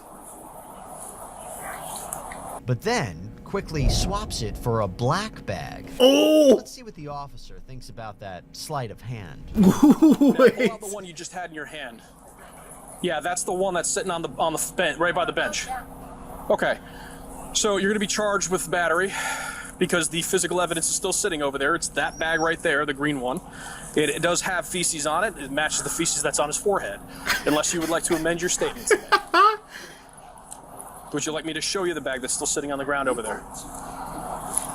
But then quickly swaps it for a black bag. Oh! Let's see what the officer thinks about that sleight of hand. Now, pull out the one you just had in your hand. Yeah, that's the one that's sitting on the bench, right by the bench. Okay, so you're going to be charged with battery because the physical evidence is still sitting over there. It's that bag right there, the green one. It does have feces on it. It matches the feces that's on his forehead. Unless you would like to amend your statement today. Would you like me to show you the bag that's still sitting on the ground over there?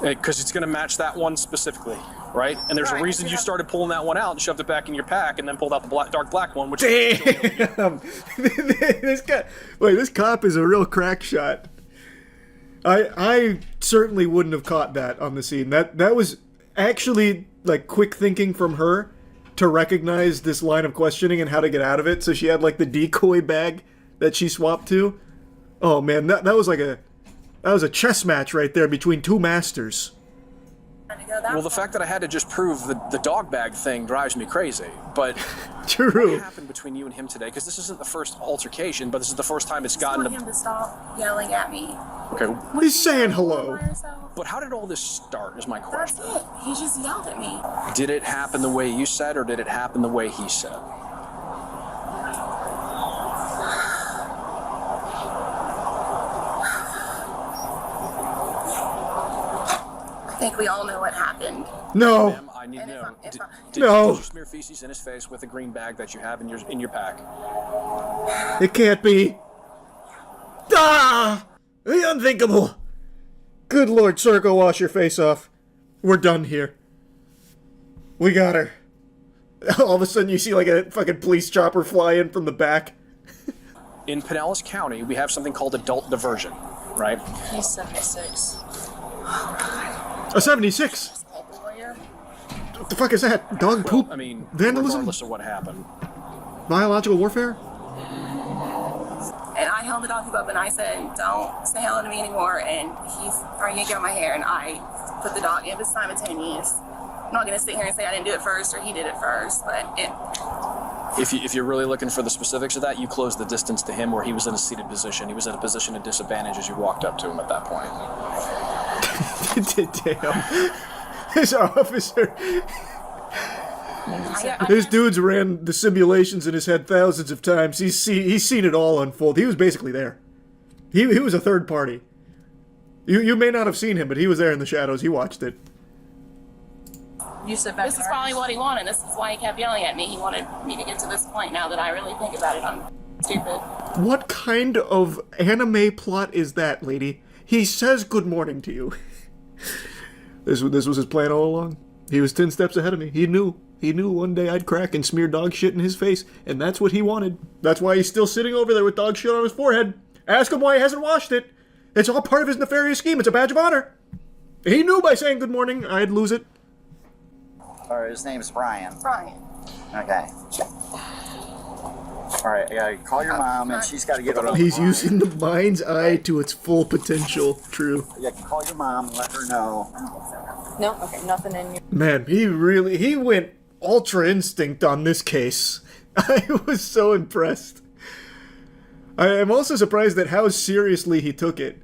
Because it's going to match that one specifically, right? And there's a reason you started pulling that one out and shoved it back in your pack and then pulled out the dark black one, which damn! This cop is a real crack shot. I certainly wouldn't have caught that on the scene. That was actually like quick thinking from her to recognize this line of questioning and how to get out of it. So she had like the decoy bag that she swapped to. Oh man, that was like a chess match right there between two masters. That Well, the fact that I had to just prove the dog bag thing drives me crazy. But True. What happened between you and him today? Because this isn't the first altercation, but this is the first time it's gotten I want him to stop yelling at me. Okay. He's saying hello. But how did all this start? Is my question. That's it. He just yelled at me. Did it happen the way you said, or did it happen the way he said? I think we all know what happened. No. Ma'am, I need to know. Did No. you smear feces in his face with a green bag that you have in your pack? It can't be. Ah! The unthinkable. Good Lord, sir, go wash your face off. We're done here. We got her. All of a sudden you see like a fucking police chopper fly in from the back. In Pinellas County, we have something called adult diversion, right? He's 76. A 76? What the fuck is that? Dog poop? I mean, vandalism? regardless of what happened. Biological warfare? And I held the dog up and I said, don't say hello to me anymore. And he's trying to get on my hair. And I put the dog in. It was simultaneous. I'm not going to sit here and say I didn't do it first or he did it first. But it... If you're really looking for the specifics of that, you closed the distance to him where he was in a seated position. He was in a position of disadvantage as you walked up to him at that point. Damn. This officer... This dude's ran the simulations in his head thousands of times. He's seen it all unfold. He was basically there. He was a third party. You may not have seen him, but he was there in the shadows. He watched it. You sit back. This is probably what he wanted. This is why he kept yelling at me. He wanted me to get to this point. Now that I really think about it, I'm stupid. What kind of anime plot is that, lady? He says good morning to you. This was his plan all along. He was 10 steps ahead of me. He knew. He knew one day I'd crack and smear dog shit in his face, and that's what he wanted. That's why he's still sitting over there with dog shit on his forehead. Ask him why he hasn't washed it. It's all part of his nefarious scheme. It's a badge of honor. He knew by saying good morning I'd lose it. Or his name's Brian. Brian. Okay. All right, I gotta call your mom, and she's got to get it. He's using the mind's eye to its full potential. True. Yeah, call your mom and let her know. No, okay, nothing in you. Man, he went ultra instinct on this case. I was so impressed. I am also surprised at how seriously he took it.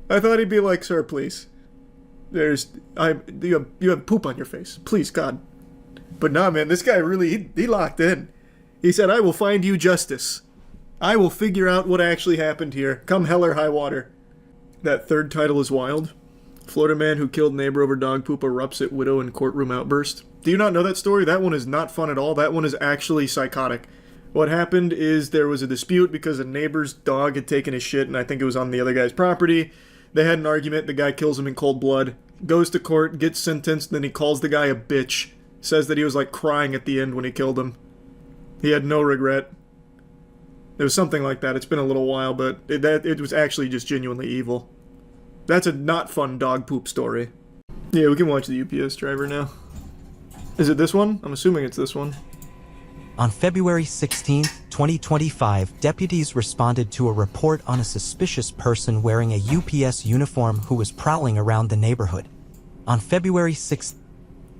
I thought he'd be like, sir, please. You have poop on your face. Please, God. But nah, man, this guy really, he locked in. He said, I will find you justice. I will figure out what actually happened here. Come hell or high water. That third title is wild. Florida man who killed neighbor over dog poop erupts at widow in courtroom outburst. Do you not know that story? That one is not fun at all. That one is actually psychotic. What happened is there was a dispute because a neighbor's dog had taken his shit, and I think it was on the other guy's property. They had an argument. The guy kills him in cold blood. Goes to court, gets sentenced, then he calls the guy a bitch. Says that he was like crying at the end when he killed him. He had no regret. It was something like that. It's been a little while, but it was actually just genuinely evil. That's a not fun dog poop story. Yeah, we can watch the UPS driver now. Is it this one? I'm assuming it's this one. On February 16, 2025, deputies responded to a report on a suspicious person wearing a UPS uniform who was prowling around the neighborhood. On February 6th,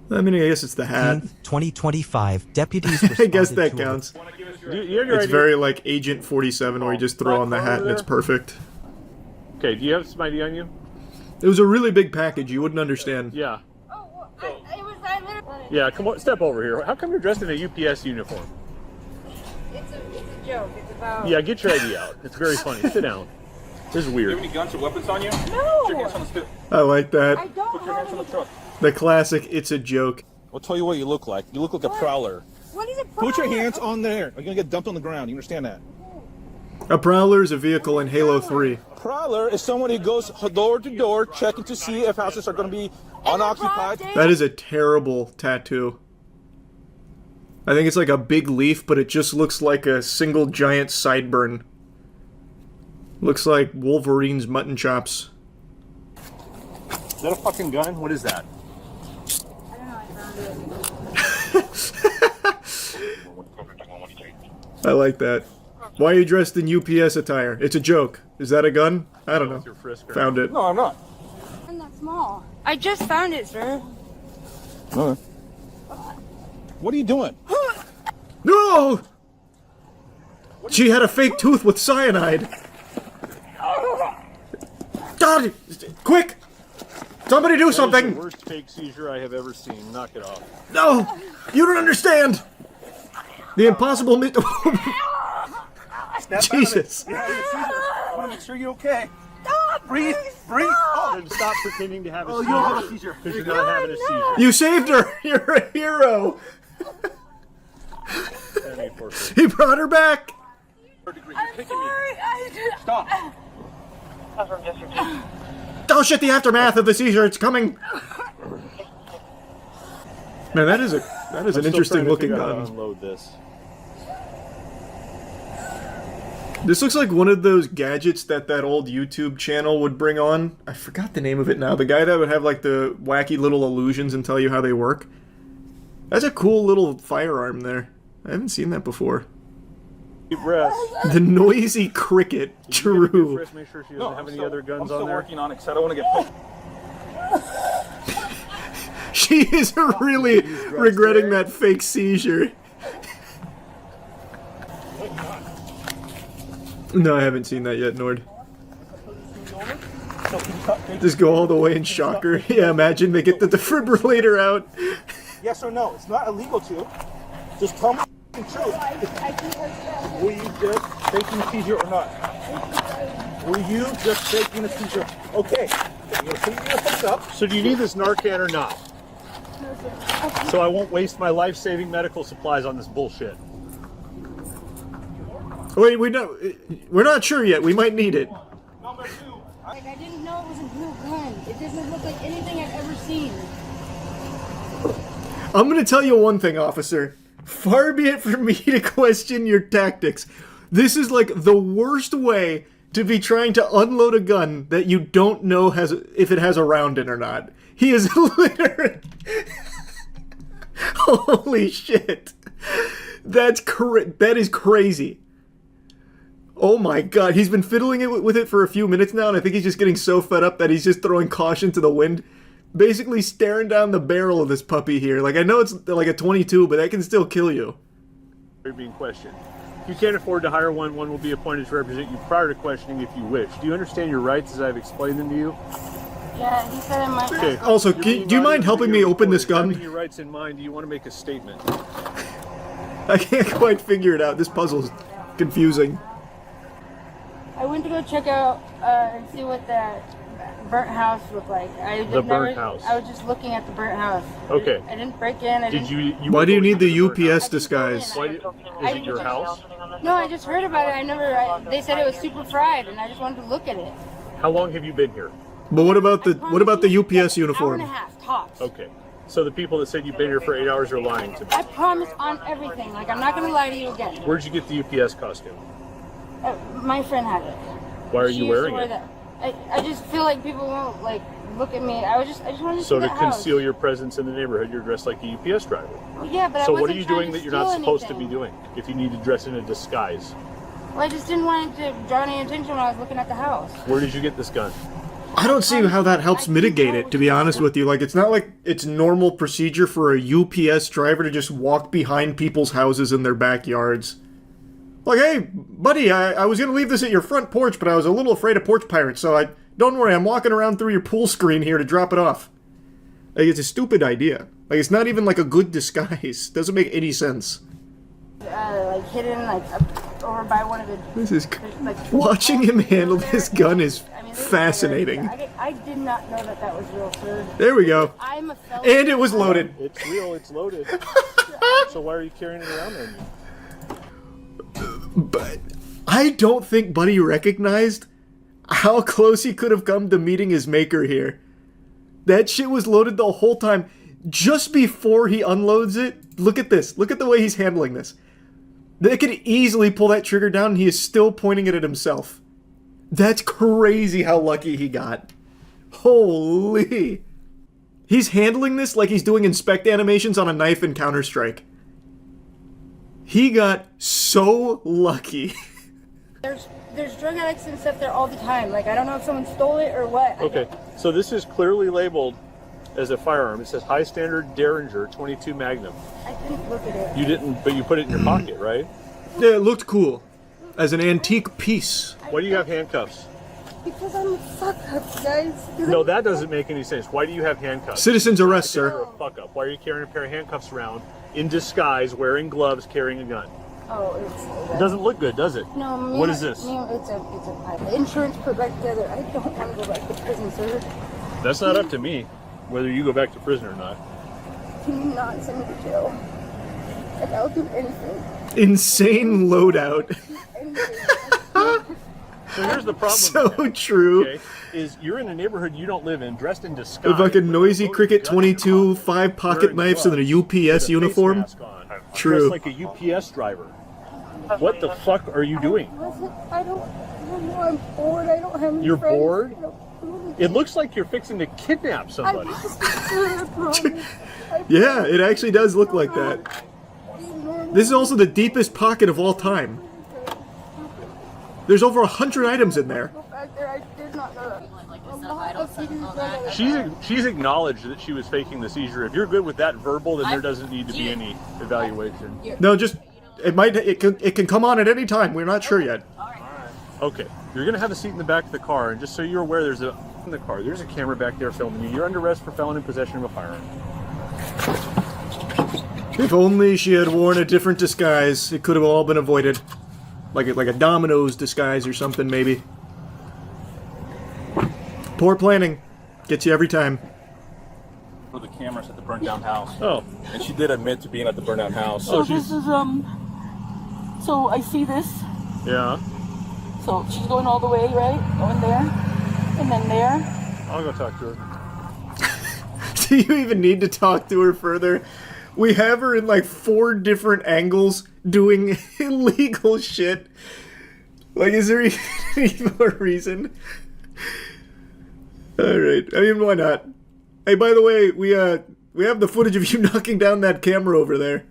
I mean, I guess it's the hat. 2025, deputies responded I guess that to counts. It's very like Agent 47 where you just throw on the hat and it's perfect. Okay, do you have some ID on you? It was a really big package. You wouldn't understand. Yeah. Yeah, come on, step over here. How come you're dressed in a UPS uniform? It's a joke. It's about... Yeah, get your ID out. It's very funny. Sit down. This is weird. Do you have any guns or weapons on you? No! Put your hands on the stick. I like that. I don't Put your hands on the truck. The classic, it's a joke. I'll tell you what you look like. You look like a prowler. What is a prowler? Put your hands on there. You're gonna get dumped on the ground. You understand that? A prowler is a vehicle in Halo 3. Prowler is someone who goes door to door checking to see if houses are gonna be unoccupied. That is a terrible tattoo. I think it's like a big leaf, but it just looks like a single giant sideburn. Looks like Wolverine's mutton chops. Is that a fucking gun? What is that? I don't know. I found it. I like that. Why are you dressed in UPS attire? It's a joke. Is that a gun? I don't know. Found it. No, I'm not. I'm not small. I just found it, sir. Okay. What are you doing? No! She had a fake tooth with cyanide. God! Quick! Somebody do something! That is the worst fake seizure I have ever seen. Knock it off. No! You don't understand! The impossible Jesus. I want to make sure you're okay. Breathe, breathe. Oh, Then stop pretending to have a oh, seizure. you don't have a seizure. Because you're not having a seizure. You saved her! You're a hero! He brought her back! I'm sorry. Stop. Oh shit, the aftermath of the seizure, it's coming! Man, that is an interesting looking gun. Unload this. This looks like one of those gadgets that old YouTube channel would bring on. I forgot the name of it now. The guy that would have like the wacky little illusions and tell you how they work. That's a cool little firearm there. I haven't seen that before. Deep breath. The noisy cricket. True. Chris, make sure she doesn't have any other guns I'm still on there. working on it because I don't want to get poked. She is really regretting that fake seizure. No, I haven't seen that yet, Nord. Just go all the way and shock her. Yeah, imagine they get the defibrillator out. Yes or no? It's not illegal to. Just tell me the truth. Were you just faking a seizure or not? Were you just faking a seizure? Okay. You're going to put your face up. So do you need this Narcan or not? So I won't waste my life-saving medical supplies on this bullshit. Wait, we're not sure yet. We might need it. Like, I didn't know it was a real gun. It doesn't look like anything I've ever seen. I'm gonna tell you one thing, officer. Far be it from me to question your tactics. This is like the worst way to be trying to unload a gun that you don't know if it has a round in or not. He is literally... Holy shit. That is crazy. Oh my god, he's been fiddling with it for a few minutes now, and I think he's just getting so fed up that he's just throwing caution to the wind. Basically staring down the barrel of this puppy here. Like, I know it's like a 22, but that can still kill you. You're being questioned. If you can't afford to hire one will be appointed to represent you prior to questioning if you wish. Do you understand your rights as I've explained them to you? Yeah, he said it might. Okay. Also, do you mind helping me open this gun? Having your rights in mind, do you want to make a statement? I can't quite figure it out. This puzzle's confusing. I went to go check out and see what that burnt house looked like. The burnt house. I was just looking at the burnt house. Okay. I didn't break in. Why do you need the UPS disguise? Is it your house? No, I just heard about it. They said it was super fried, and I just wanted to look at it. How long have you been here? But what about the UPS uniform? Hour and a half, tops. Okay. So the people that said you've been here for 8 hours are lying to me. I promise on everything. Like, I'm not going to lie to you again. Where'd you get the UPS costume? My friend had it. Why are you wearing it? I just feel like people won't, like, look at me. I just wanted to So see to the house. conceal your presence in the neighborhood, you're dressed like a UPS driver. Well, yeah, but So I what are wasn't you trying doing to that you're not steal supposed to anything. be doing if you need to dress in a disguise? Well, I just didn't want it to draw any attention when I was looking at the house. Where did you get this gun? I don't see how that helps mitigate it, to be honest with you. Like, it's not like it's normal procedure for a UPS driver to just walk behind people's houses in their backyards. Like, hey, buddy, I was gonna leave this at your front porch, but I was a little afraid of porch pirates, so don't worry, I'm walking around through your pool screen here to drop it off. Like, it's a stupid idea. Like, it's not even like a good disguise. Doesn't make any sense. Like, hidden, like, up over by one of the... This is... Watching him handle this gun is fascinating. I did not know that was real, sir. There we go. I'm a felon. And it was loaded. It's real, it's loaded. So why are you carrying it around then? But I don't think Buddy recognized how close he could have come to meeting his maker here. That shit was loaded the whole time. Just before he unloads it, look at this. Look at the way he's handling this. They could easily pull that trigger down and he is still pointing it at himself. That's crazy how lucky he got. Holy. He's handling this like he's doing inspect animations on a knife in Counter-Strike. He got so lucky. There's drug addicts and stuff there all the time. Like, I don't know if someone stole it or what. Okay, so this is clearly labeled as a firearm. It says High Standard Derringer 22 Magnum. I didn't look at it. You didn't, but you put it in your pocket, right? Yeah, it looked cool. As an antique piece. Why do you have handcuffs? Because I'm a fuck up, guys. No, that doesn't make any sense. Why do you have handcuffs? Citizen's arrest, You're sir. a fuck up. Why are you carrying a pair of handcuffs around in disguise, wearing gloves, carrying a gun? Oh, It doesn't look good, does it? No, man. What is this? Man, it's a insurance put back together. I don't want to go back to prison, sir. That's not up to me, whether you go back to prison or not. Can you not send me to jail? Like, I'll do anything. Insane loadout. So here's the problem. So true. Okay, is you're in a neighborhood you don't live in, dressed in disguise. With like a noisy cricket 22, 5 pocket knives, and then a UPS uniform. True. Dressed like a UPS driver. What the fuck are you doing? I don't know. I'm bored. I don't have any You're friends. bored? I don't- It looks like you're fixing to kidnap somebody. I promise. Yeah, it actually does look like that. This is also the deepest pocket of all time. There's over 100 items in there. Back there, I did not know that. A lot of figures done it. She's acknowledged that she was faking the seizure. If you're good with that verbal, then there doesn't need to be any evaluation. No, just it can come on at any time. We're not sure yet. Okay, you're gonna have a seat in the back of the car, and just so you're aware, there's a camera back there filming you. You're under arrest for felon in possession of a firearm. If only she had worn a different disguise, it could have all been avoided. Like a Domino's disguise or something, maybe. Poor planning. Gets you every time. For the cameras at the burnt down house. Oh. And she did admit to being at the burnt down house. So this is, so I see this. Yeah. So she's going all the way, right? Going there. And then there. I'll go talk to her. Do you even need to talk to her further? We have her in like 4 different angles doing illegal shit. Like, is there even a reason? Alright, I mean, why not? Hey, by the way, we have the footage of you knocking down that camera over there.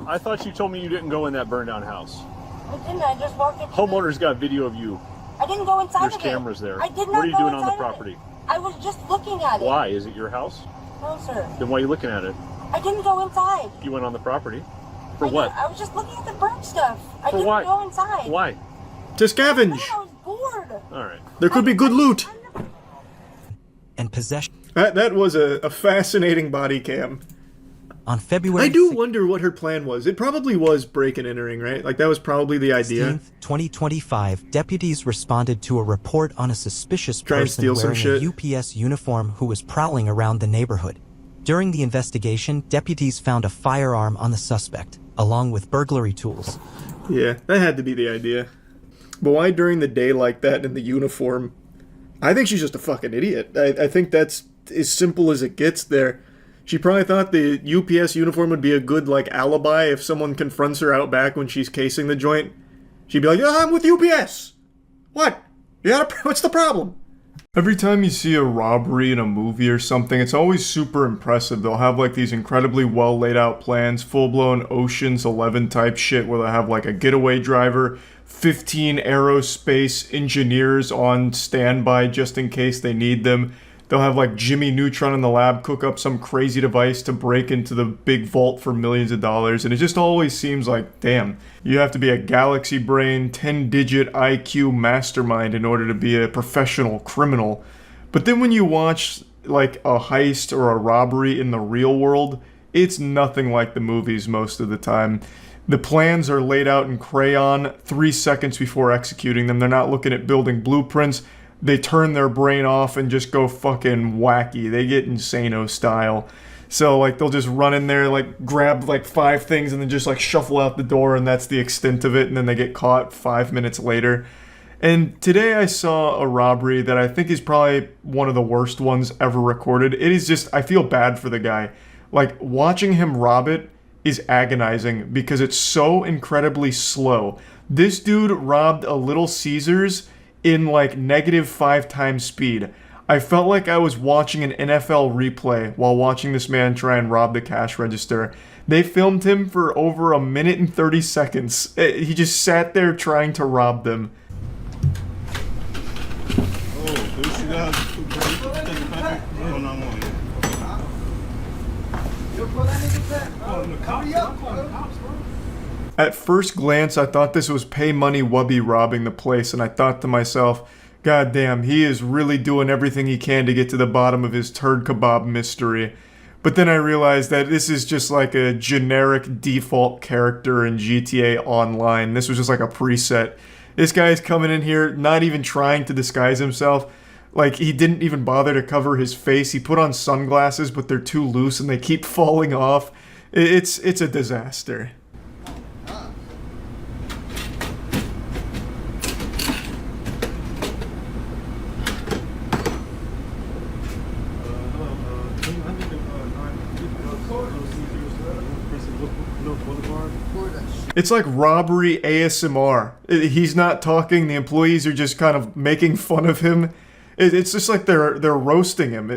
I thought you told me you didn't go in that burned down house. I didn't. I just walked into Homeowner's got video of you. I didn't go inside There's of it. cameras there. I did not What are you go doing on the inside of it. property? I was just looking at it. Why? Is it your house? No, sir. Then why are you looking at it? I didn't go inside. You went on the property? For I what? I was just looking at the burnt stuff. I For didn't what? go inside. Why? To scavenge. I was bored. Alright. There could be good loot. And possession. That was a fascinating body cam. On February I do wonder what her plan was. It probably was break and entering, right? Like, that was probably the idea. 16th, 2025, deputies responded to a report on a suspicious Try and person steal some wearing shit. a UPS uniform who was prowling around the neighborhood. During the investigation, deputies found a firearm on the suspect, along with burglary tools. Yeah, that had to be the idea. But why during the day like that in the uniform? I think she's just a fucking idiot. I think that's as simple as it gets there. She probably thought the UPS uniform would be a good, like, alibi if someone confronts her out back when she's casing the joint. She'd be like, "Oh, I'm with UPS! What? What's the problem?" Every time you see a robbery in a movie or something, it's always super impressive. They'll have, like, these incredibly well laid out plans, full-blown Ocean's 11 type shit, where they'll have, like, a getaway driver, 15 aerospace engineers on standby just in case they need them. They'll have, like, Jimmy Neutron in the lab cook up some crazy device to break into the big vault for millions of dollars, and it just always seems like, damn, you have to be a galaxy brain, 10-digit IQ mastermind in order to be a professional criminal. But then when you watch, like, a heist or a robbery in the real world, it's nothing like the movies most of the time. The plans are laid out in crayon 3 seconds before executing them. They're not looking at building blueprints. They turn their brain off and just go fucking wacky. They get Insano style. So, like, they'll just run in there, like, grab, like, 5 things and then just, like, shuffle out the door, and that's the extent of it, and then they get caught 5 minutes later. And today I saw a robbery that I think is probably one of the worst ones ever recorded. It is just, I feel bad for the guy. Like, watching him rob it is agonizing because it's so incredibly slow. This dude robbed a Little Caesars in like -5 times speed. I felt like I was watching an NFL replay while watching this man try and rob the cash register. They filmed him for over 1 minute and 30 seconds. He just sat there trying to rob them. At first glance, I thought this was Pay Money Wubby robbing the place, and I thought to myself, God damn, he is really doing everything he can to get to the bottom of his turd kebab mystery. But then I realized that this is just like a generic default character in GTA Online. This was just like a preset. This guy is coming in here, not even trying to disguise himself. Like, he didn't even bother to cover his face. He put on sunglasses, but they're too loose and they keep falling off. It's a disaster. It's like Robbery ASMR. He's not talking, the employees are just kind of making fun of him. It's just like they're roasting him.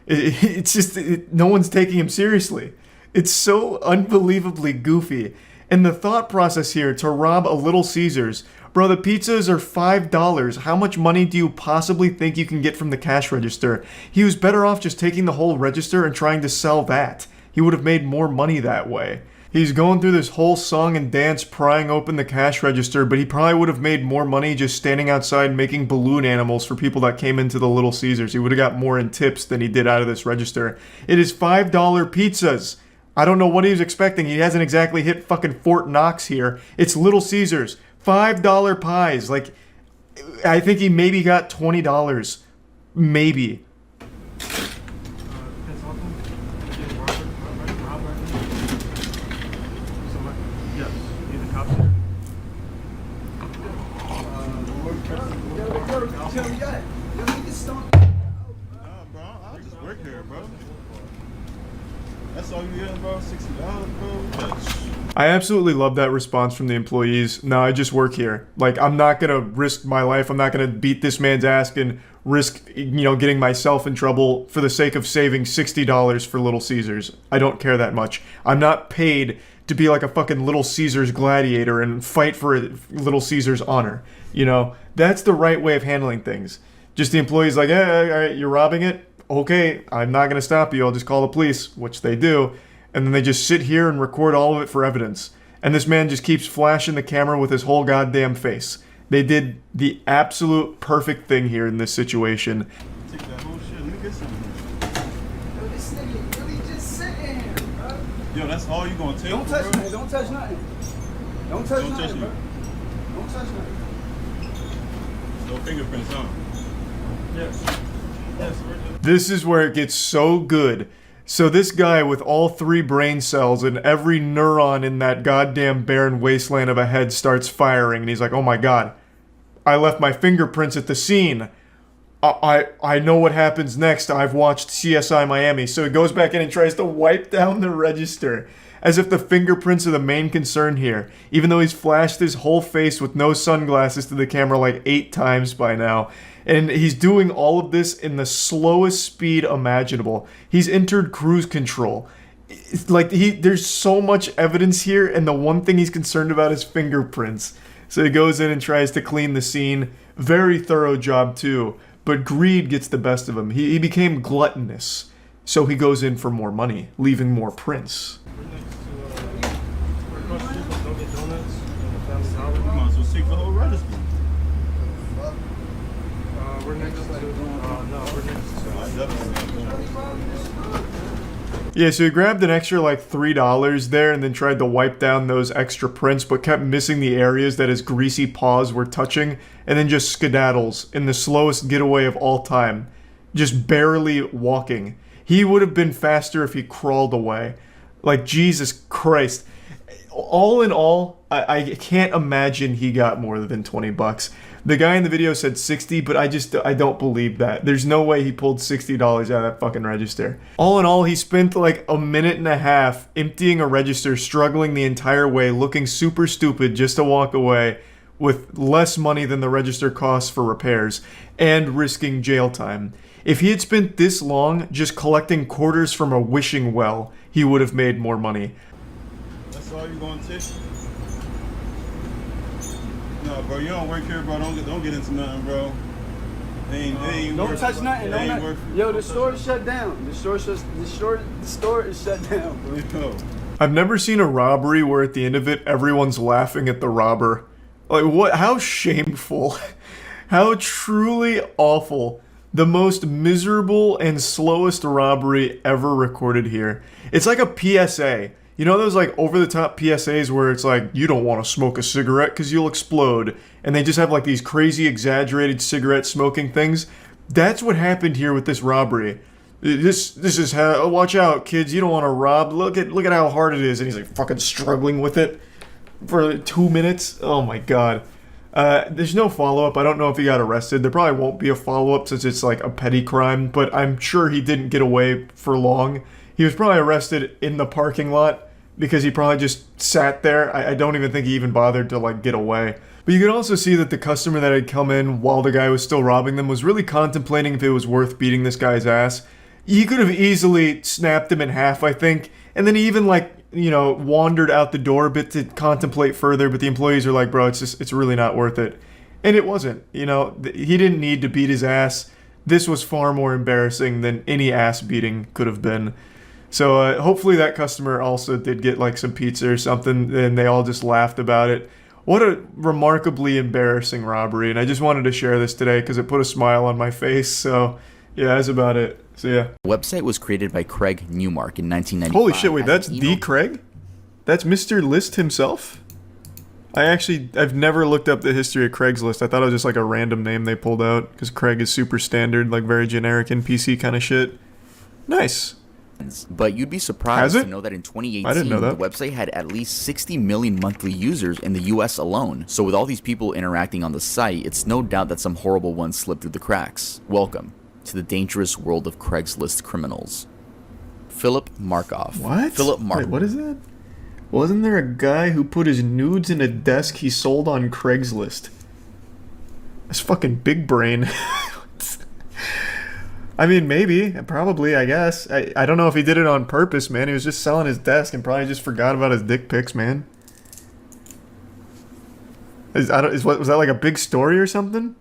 It's just no one's taking him seriously. It's so unbelievably goofy. And the thought process here to rob a Little Caesars, bro, the pizzas are $5. How much money do you possibly think you can get from the cash register? He was better off just taking the whole register and trying to sell that. He would have made more money that way. He's going through this whole song and dance prying open the cash register, but he probably would have made more money just standing outside making balloon animals for people that came into the Little Caesars. He would have got more in tips than he did out of this register. It is $5 pizzas. I don't know what he was expecting. He hasn't exactly hit fucking Fort Knox here. It's Little Caesars. $5 pies. Like, I think he maybe got $20. Maybe. I absolutely love that response from the employees. No, I just work here. Like, I'm not gonna risk my life. I'm not gonna beat this man's ass and risk, getting myself in trouble for the sake of saving $60 for Little Caesars. I don't care that much. I'm not paid to be like a fucking Little Caesars gladiator and fight for Little Caesars honor. That's the right way of handling things. Just the employees like, all right, you're robbing it? Okay, I'm not gonna stop you. I'll just call the police, which they do. And then they just sit here and record all of it for evidence. And this man just keeps flashing the camera with his whole goddamn face. They did the absolute perfect thing here in this situation. Take that whole shit. Let me get something. Yo, this nigga really just sitting here, bro. Yo, that's all you gonna take? Don't touch nothing. Don't touch nothing. Don't touch nothing, bro. Don't touch nothing. No fingerprints on. Yes. This is where it gets so good. So this guy with all 3 brain cells and every neuron in that goddamn barren wasteland of a head starts firing, and he's like, oh my god, I left my fingerprints at the scene. I know what happens next. I've watched CSI Miami. So he goes back in and tries to wipe down the register, as if the fingerprints are the main concern here, even though he's flashed his whole face with no sunglasses to the camera like 8 times by now. And he's doing all of this in the slowest speed imaginable. He's entered cruise control. It's like there's so much evidence here, and the one thing he's concerned about is fingerprints. So he goes in and tries to clean the scene. Very thorough job too, but greed gets the best of him. He became gluttonous, so he goes in for more money, leaving more prints. Yeah, so he grabbed an extra like $3 there and then tried to wipe down those extra prints, but kept missing the areas that his greasy paws were touching, and then just skedaddles in the slowest getaway of all time, just barely walking. He would have been faster if he crawled away. Like, Jesus Christ. All in all, I can't imagine he got more than 20 bucks. The guy in the video said 60, but I don't believe that. There's no way he pulled $60 out of that fucking register. All in all, he spent like a minute and a half emptying a register, struggling the entire way, looking super stupid just to walk away with less money than the register costs for repairs, and risking jail time. If he had spent this long just collecting quarters from a wishing well, he would have made more money. That's all you gonna take? No, bro, you don't work here, bro. Don't get into nothing, bro. ain't Don't worth touch it. nothing. It Don't ain't nothing. worth it. Yo, the store is shut down. The store is shut down, bro. Yo. I've never seen a robbery where at the end of it, everyone's laughing at the robber. Like, what? How shameful. How truly awful. The most miserable and slowest robbery ever recorded here. It's like a PSA. You know those like over-the-top PSAs where it's like, you don't want to smoke a cigarette because you'll explode. And they just have like these crazy exaggerated cigarette smoking things. That's what happened here with this robbery. This is how, watch out kids, you don't want to rob. Look at how hard it is. And he's like fucking struggling with it for 2 minutes. Oh my god. There's no follow-up. I don't know if he got arrested. There probably won't be a follow-up since it's like a petty crime, but I'm sure he didn't get away for long. He was probably arrested in the parking lot because he probably just sat there. I don't even think he even bothered to like get away. But you can also see that the customer that had come in while the guy was still robbing them was really contemplating if it was worth beating this guy's ass. He could have easily snapped him in half, I think, and then he even like, you know, wandered out the door a bit to contemplate further, but the employees are like, bro, it's really not worth it. And it wasn't, you know, he didn't need to beat his ass. This was far more embarrassing than any ass beating could have been. So hopefully that customer also did get like some pizza or something, and they all just laughed about it. What a remarkably embarrassing robbery, and I just wanted to share this today because it put a smile on my face. So yeah, that's about it. So yeah. The website was created by Craig Newmark in 1995. Holy shit, wait, that's the Craig? That's Mr. List himself? I've never looked up the history of Craigslist. I thought it was just like a random name they pulled out because Craig is super standard, like very generic NPC kind of shit. Nice. But you'd be surprised to know that in 2018, the website had at least 60 million monthly users in the US alone. So with all these people interacting on the site, it's no doubt that some horrible ones slipped through the cracks. Welcome to the dangerous world of Craigslist criminals. Philip Markoff. What? Philip Markoff. Wait, what is that? Wasn't there a guy who put his nudes in a desk he sold on Craigslist? That's fucking big brain. I mean, maybe, probably, I guess. I don't know if he did it on purpose, man. He was just selling his desk and probably just forgot about his dick pics, man. Was that like a big story or something?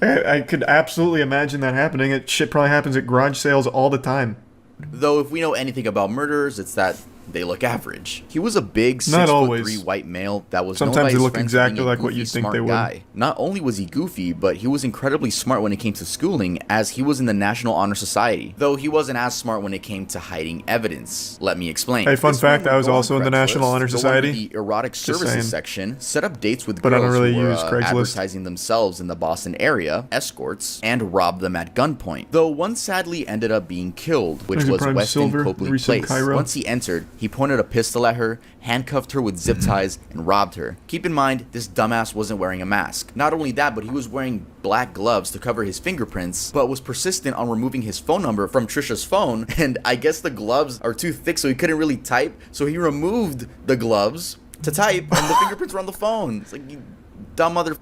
I could absolutely imagine that happening. It shit probably happens at garage sales all the time. Though if we know anything about murderers, it's that they look average. He was a big 6'3" white male that was sometimes known by they his look friends exactly being a like what goofy, you'd think smart they would. guy. Not only was he goofy, but he was incredibly smart when it came to schooling, as he was in the National Honor Society. Though he wasn't as smart when it came to hiding evidence. Let me explain. Hey, fun This fact, man I would was go on also in the Craigslist, National Honor go under Society. the erotic Just services saying. section, set up dates with But I girls don't really who were use Craigslist. advertising themselves in the Boston area, escorts, and robbed them at gunpoint. Though one sadly ended up being killed, which There's a was Prime Weston Silver, Copley recent Place. Cairo. Once he entered, he pointed a pistol at her, handcuffed her with zip ties, and robbed her. Keep in mind, this dumbass wasn't wearing a mask. Not only that, but he was wearing black gloves to cover his fingerprints, but was persistent on removing his phone number from Trisha's phone, and I guess the gloves are too thick so he couldn't really type, so he removed the gloves to type, and the fingerprints were on the phone. It's like, you dumb mother...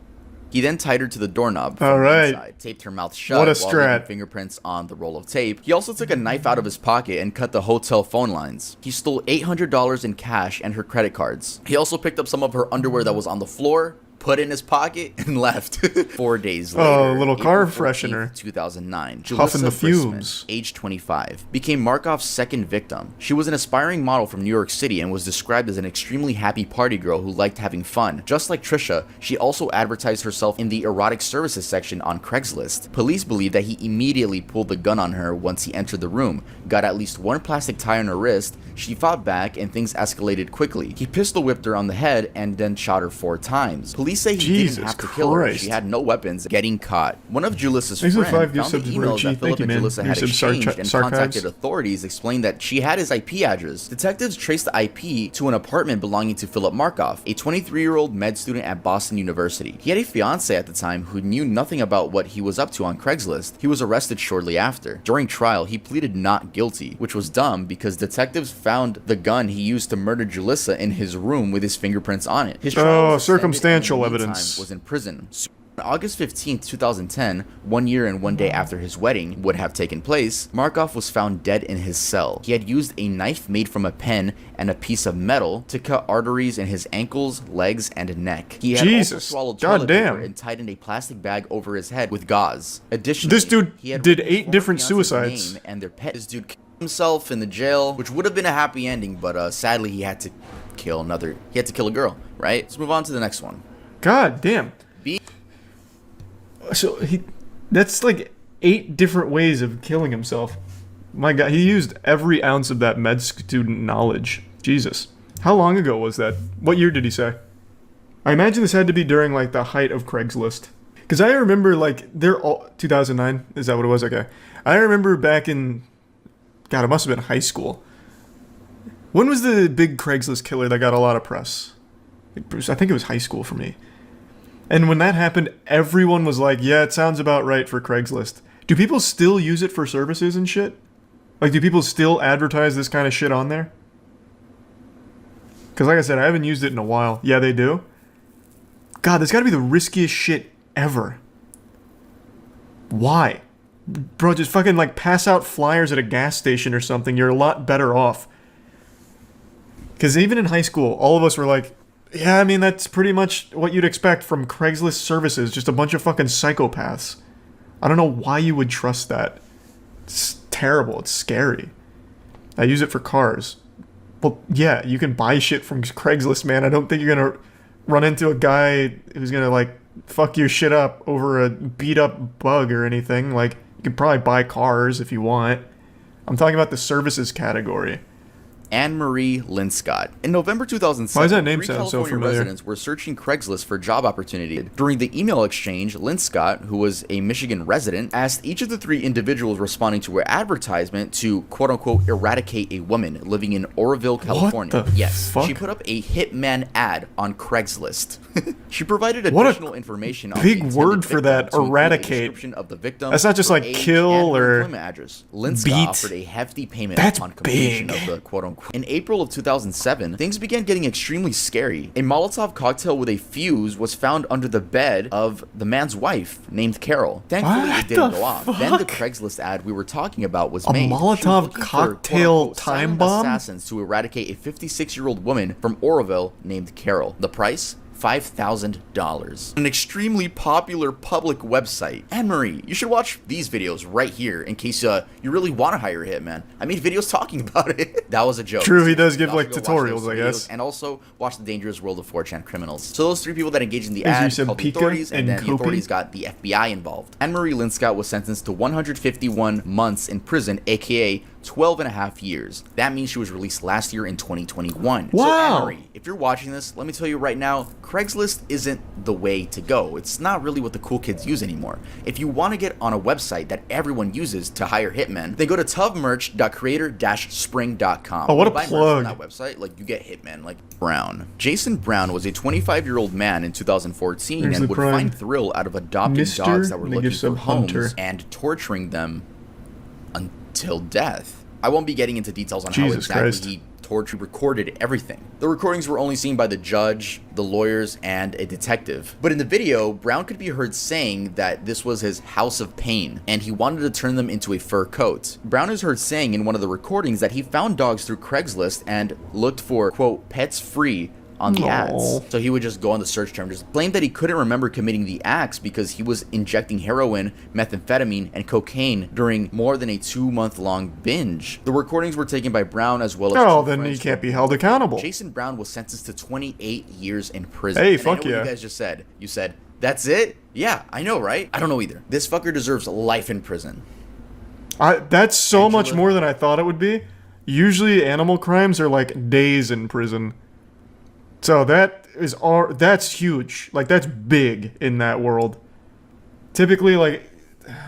He then tied her to the doorknob from the inside, taped her mouth shut What a while strat. leaving fingerprints on the roll of tape. He also took a knife out of his pocket and cut the hotel phone lines. He stole $800 in cash and her credit cards. He also picked up some of her underwear that was on the floor, put it in his pocket, and left. 4 days later, Oh, a little car April 14th, freshener. 2009, Huffing the Julissa Brisman, fumes. age 25, became Markoff's second victim. She was an aspiring model from New York City and was described as an extremely happy party girl who liked having fun. Just like Trisha, she also advertised herself in the erotic services section on Craigslist. Police believe that he immediately pulled the gun on her once he entered the room, got at least one plastic tie on her wrist. She fought back and things escalated quickly. He pistol whipped her on the head and then shot her 4 times. Police say he Jesus didn't have to kill her. Christ. She had no weapons. Getting caught. One of Julissa's Thanks for friends 5 found the gifts, emails Chi. that Philip Thank you, and man. Julissa had Here's some exchanged and sarcasms. contacted authorities, explained that she had his IP address. Detectives traced the IP to an apartment belonging to Philip Markoff, a 23-year-old med student at Boston University. He had a fiance at the time who knew nothing about what he was up to on Craigslist. He was arrested shortly after. During trial, he pleaded not guilty, which was dumb because detectives found the gun he used to murder Julissa in his room with his fingerprints on it. His trial was suspended, circumstantial and in the meantime evidence. was in prison. On August 15, 2010, 1 year and 1 day after his wedding would have taken place, Markov was found dead in his cell. He had used a knife made from a pen and a piece of metal to cut arteries in his ankles, legs, and neck. He had also swallowed toilet paper and tightened a plastic bag over his head with gauze. Additionally, this dude he had did 8 different suicides. Name and their pet. This dude killed himself in the jail, which would have been a happy ending, but sadly he had to kill a girl, right? Let's move on to the next one. God damn. So that's like 8 different ways of killing himself. My God, he used every ounce of that med student knowledge. Jesus. How long ago was that? What year did he say? I imagine this had to be during like the height of Craigslist. Because I remember like, 2009? Is that what it was? Okay. I remember back in, God, it must have been high school. When was the big Craigslist killer that got a lot of press? I think it was high school for me. And when that happened, everyone was like, yeah, it sounds about right for Craigslist. Do people still use it for services and shit? Like, do people still advertise this kind of shit on there? Because like I said, I haven't used it in a while. Yeah, they do? God, that's got to be the riskiest shit ever. Why? Bro, just fucking like pass out flyers at a gas station or something. You're a lot better off. Because even in high school, all of us were like, yeah, I mean, that's pretty much what you'd expect from Craigslist services. Just a bunch of fucking psychopaths. I don't know why you would trust that. It's terrible. It's scary. I use it for cars. Well, yeah, you can buy shit from Craigslist, man. I don't think you're gonna run into a guy who's gonna, like, fuck your shit up over a beat-up bug or anything. Like, you can probably buy cars if you want. I'm talking about the services category. Anne-Marie Linscott. In November 2007, why does that name 3 sound so California familiar? residents were searching Craigslist for job opportunity. During the email exchange, Linscott, who was a Michigan resident, asked each of the 3 individuals responding to her advertisement to quote-unquote eradicate a woman living in Oroville, California. What the Yes, fuck? she put up a hitman ad on Craigslist. She provided additional information on the big intended word for that, victim to include a eradicate. description of the victim, That's not just her like age, kill and her or employment address. Linscott beat. offered a hefty payment That's upon completion big. of the quote-unquote. In April of 2007, things began getting extremely scary. A Molotov cocktail with a fuse was found under the bed of the man's wife, named Carol. Thankfully, What it didn't the go off. Then the fuck? Craigslist ad we were talking about was A made. She was Molotov looking for, cocktail quote-unquote, time silent bomb? assassins to eradicate a 56-year-old woman from Oroville named Carol. The price? $5,000. An extremely popular public website. Anne-Marie, you should watch these videos right here in case you really want to hire a hitman. I made videos talking about it. That was a joke. True, he does give You like also go watch tutorials, those I videos guess. And also watch The Dangerous World of 4chan Criminals. So those 3 people that engaged in the As you ad said, called the Pika authorities, and and then the Kopi? authorities got the FBI involved. Anne-Marie Linscott was sentenced to 151 months in prison, aka 12 and a half years. That means she was released last year in 2021. So Wow. Anne-Marie, if you're watching this, let me tell you right now, Craigslist isn't the way to go. It's not really what the cool kids use anymore. If you want to get on a website that everyone uses to hire hitmen, then go to tuvmerch.creator-spring.com. Oh, what a You buy merch plug. from that website, like you get hitmen like Brown. Jason Brown was a 25-year-old man in 2014 There's and the would crime. find thrill out of adopting Mr. dogs that were and they looking give for some homes Hunter. and torturing them until death. I won't be getting into details on how Jesus exactly Christ. he recorded everything. The recordings were only seen by the judge, the lawyers, and a detective. But in the video, Brown could be heard saying that this was his house of pain, and he wanted to turn them into a fur coat. Brown is heard saying in one of the recordings that he found dogs through Craigslist and looked for, quote, pets free on the ads. So he would just go on the search term, just claimed that he couldn't remember committing the acts because he was injecting heroin, methamphetamine, and cocaine during more than a 2-month-long binge. The recordings were taken by Brown as well as Oh, two then friends he can't be held accountable. Jason Brown was sentenced to 28 years in prison. Hey, And fuck I know yeah. what you guys just said. You said, that's it? Yeah, I know, right? I don't know either. This fucker deserves life in prison. That's so much more than I thought it would be. Usually animal crimes are like days in prison. So that's huge. Like, that's big in that world. Typically, like,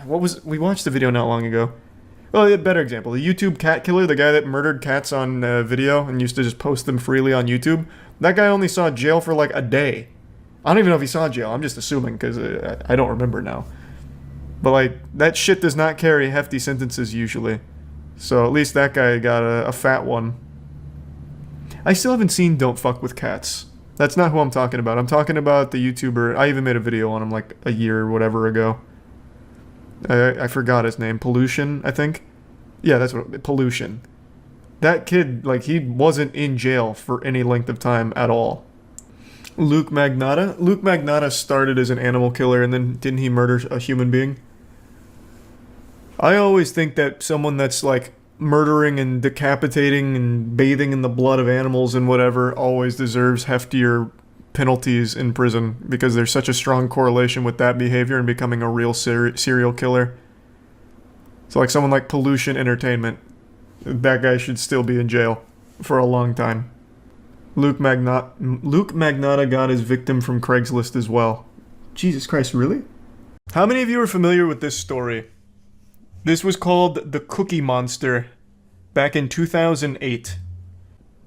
we watched the video not long ago. Well, a better example, the YouTube cat killer, the guy that murdered cats on video and used to just post them freely on YouTube. That guy only saw jail for like a day. I don't even know if he saw jail. I'm just assuming because I don't remember now. But like, that shit does not carry hefty sentences usually. So at least that guy got a fat one. I still haven't seen Don't Fuck with Cats. That's not who I'm talking about. I'm talking about the YouTuber. I even made a video on him like a year or whatever ago. I forgot his name. Pollution, I think. Yeah, that's what. Pollution. That kid, like, he wasn't in jail for any length of time at all. Luke Magnotta? Luke Magnotta started as an animal killer and then didn't he murder a human being? I always think that someone that's, like, murdering and decapitating and bathing in the blood of animals and whatever always deserves heftier penalties in prison because there's such a strong correlation with that behavior and becoming a real serial killer. So like someone like Pollution Entertainment, that guy should still be in jail for a long time. Luke Magnotta got his victim from Craigslist as well. Jesus Christ, really? How many of you are familiar with this story? This was called The Cookie Monster back in 2008.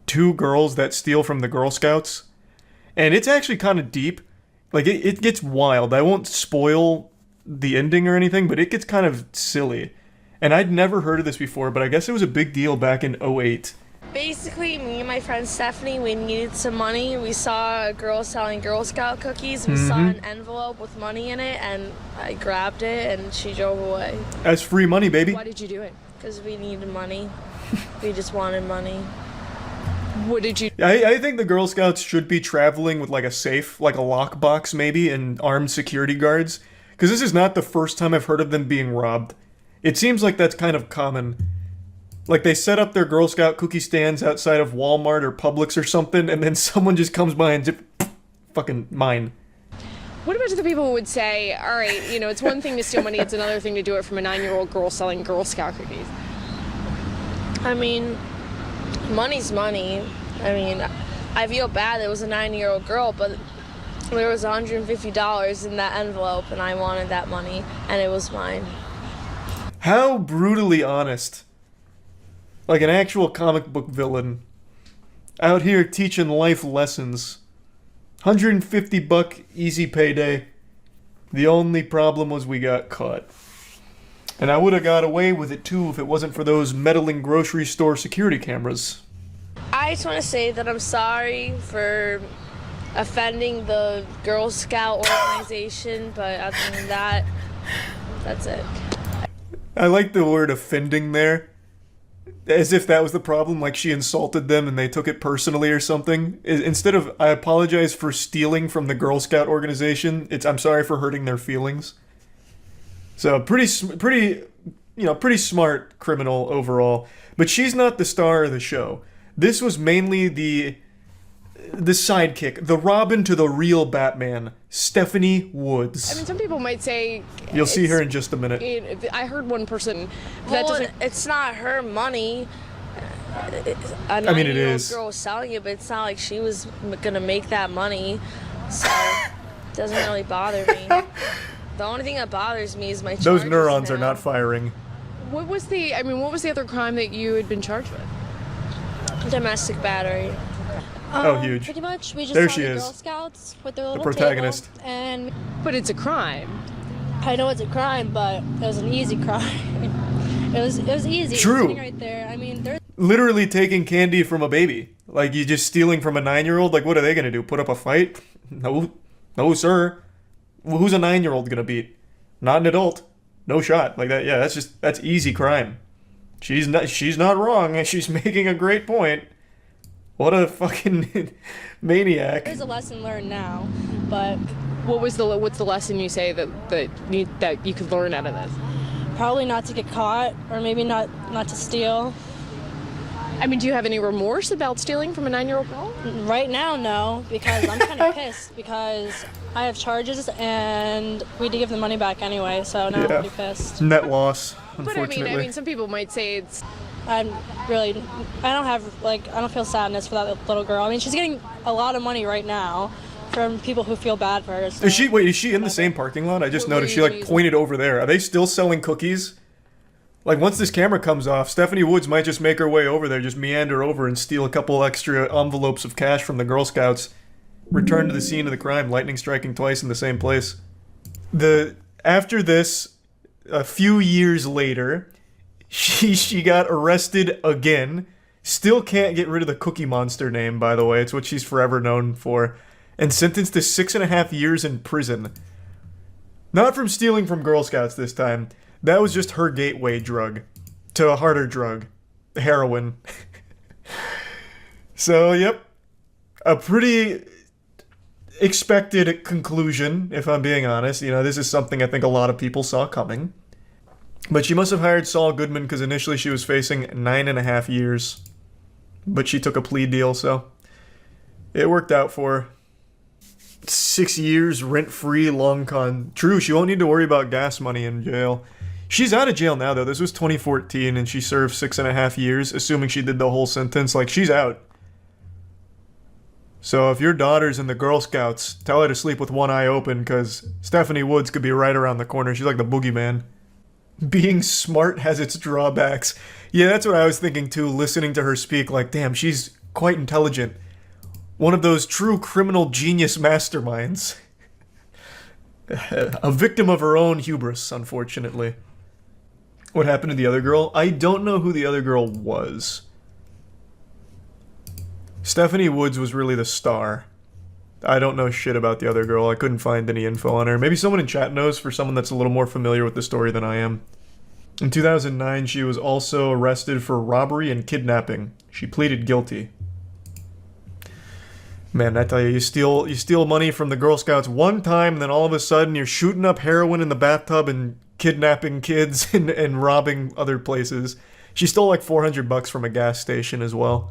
2 girls that steal from the Girl Scouts. And it's actually kind of deep. Like, it gets wild. I won't spoil the ending or anything, but it gets kind of silly. And I'd never heard of this before, but I guess it was a big deal back in 2008. Basically, me and my friend Stephanie, we needed some money. We saw a girl selling Girl Scout cookies. We saw an envelope with money in it, and I grabbed it, and she drove away. That's free money, baby. Why did you do it? Because we needed money. We just wanted money. What did you... I think the Girl Scouts should be traveling with like a safe, like a lockbox maybe, and armed security guards. Because this is not the first time I've heard of them being robbed. It seems like that's kind of common. Like, they set up their Girl Scout cookie stands outside of Walmart or Publix or something, and then someone just comes by and fucking mine. What about the people who would say, all right, you know, it's one thing to steal money, it's another thing to do it from a 9-year-old girl selling Girl Scout cookies? I mean, money's money. I mean, I feel bad it was a 9-year-old girl, but there was $150 in that envelope, and I wanted that money, and it was mine. How brutally honest. Like an actual comic book villain. Out here teaching life lessons. $150 easy payday. The only problem was we got caught. And I would have got away with it too if it wasn't for those meddling grocery store security cameras. I just want to say that I'm sorry for offending the Girl Scout organization, but other than that, that's it. I like the word offending there. As if that was the problem, like she insulted them and they took it personally or something. Instead of, I apologize for stealing from the Girl Scout organization, it's, I'm sorry for hurting their feelings. So, pretty smart criminal overall. But she's not the star of the show. This was mainly the sidekick, the Robin to the real Batman, Stephanie Woods. I mean, some people might say... You'll see her in just a minute. I heard one person... It's not her money. I mean, it is. A 9-year-old girl was selling it, but it's not like she was going to make that money. So, it doesn't really bother me. The only thing that bothers me is my charges. Those neurons now. are not firing. What was the other crime that you had been charged with? Domestic battery. Oh, huge. Pretty much, we just there saw she the is. Girl Scouts with their little protagonist. Table, but it's a crime. I know it's a crime, but it was an easy crime. it was easy. True. It was sitting right there. I mean, there's literally taking candy from a baby. Like, you just stealing from a 9-year-old? Like, what are they gonna do? Put up a fight? No, sir. Who's a 9-year-old gonna beat? Not an adult. No shot. Like that. Yeah, that's easy crime. She's not wrong. She's making a great point. What a fucking maniac. There's a lesson learned now, but what's the lesson you say that you could learn out of this? Probably not to get caught, or maybe not to steal. I mean, do you have any remorse about stealing from a 9-year-old girl? Right now, no, because I'm kind of pissed because I have charges and we had to give the money back anyway, so now I'm pretty pissed. Net loss, But unfortunately. I mean, some people might say it's... I don't feel sadness for that little girl. I mean, she's getting a lot of money right now from people who feel bad for her. So. Is she in the same parking lot? I just noticed she like pointed over there. Are they still selling cookies? Like, once this camera comes off, Stephanie Woods might just make her way over there, just meander over and steal a couple extra envelopes of cash from the Girl Scouts. Return to the scene of the crime, lightning striking twice in the same place. After this, a few years later, she got arrested again. Still can't get rid of the Cookie Monster name, by the way. It's what she's forever known for. And sentenced to 6.5 years in prison. Not from stealing from Girl Scouts this time. That was just her gateway drug to a harder drug. Heroin. So, yep. A pretty expected conclusion, if I'm being honest. You know, this is something I think a lot of people saw coming. But she must have hired Saul Goodman because initially she was facing 9.5 years. But she took a plea deal, so it worked out for her. 6 years, rent-free, long con. True, she won't need to worry about gas money in jail. She's out of jail now, though. This was 2014, and she served 6.5 years, assuming she did the whole sentence. Like, she's out. So if your daughter's in the Girl Scouts, tell her to sleep with one eye open, because Stephanie Woods could be right around the corner. She's like the boogeyman. Being smart has its drawbacks. Yeah, that's what I was thinking too, listening to her speak. Like, damn, she's quite intelligent. One of those true criminal genius masterminds. A victim of her own hubris, unfortunately. What happened to the other girl? I don't know who the other girl was. Stephanie Woods was really the star. I don't know shit about the other girl. I couldn't find any info on her. Maybe someone in chat knows, for someone that's a little more familiar with the story than I am. In 2009, she was also arrested for robbery and kidnapping. She pleaded guilty. Man, I tell you, you steal money from the Girl Scouts one time, and then all of a sudden you're shooting up heroin in the bathtub and kidnapping kids and robbing other places. She stole like $400 from a gas station as well.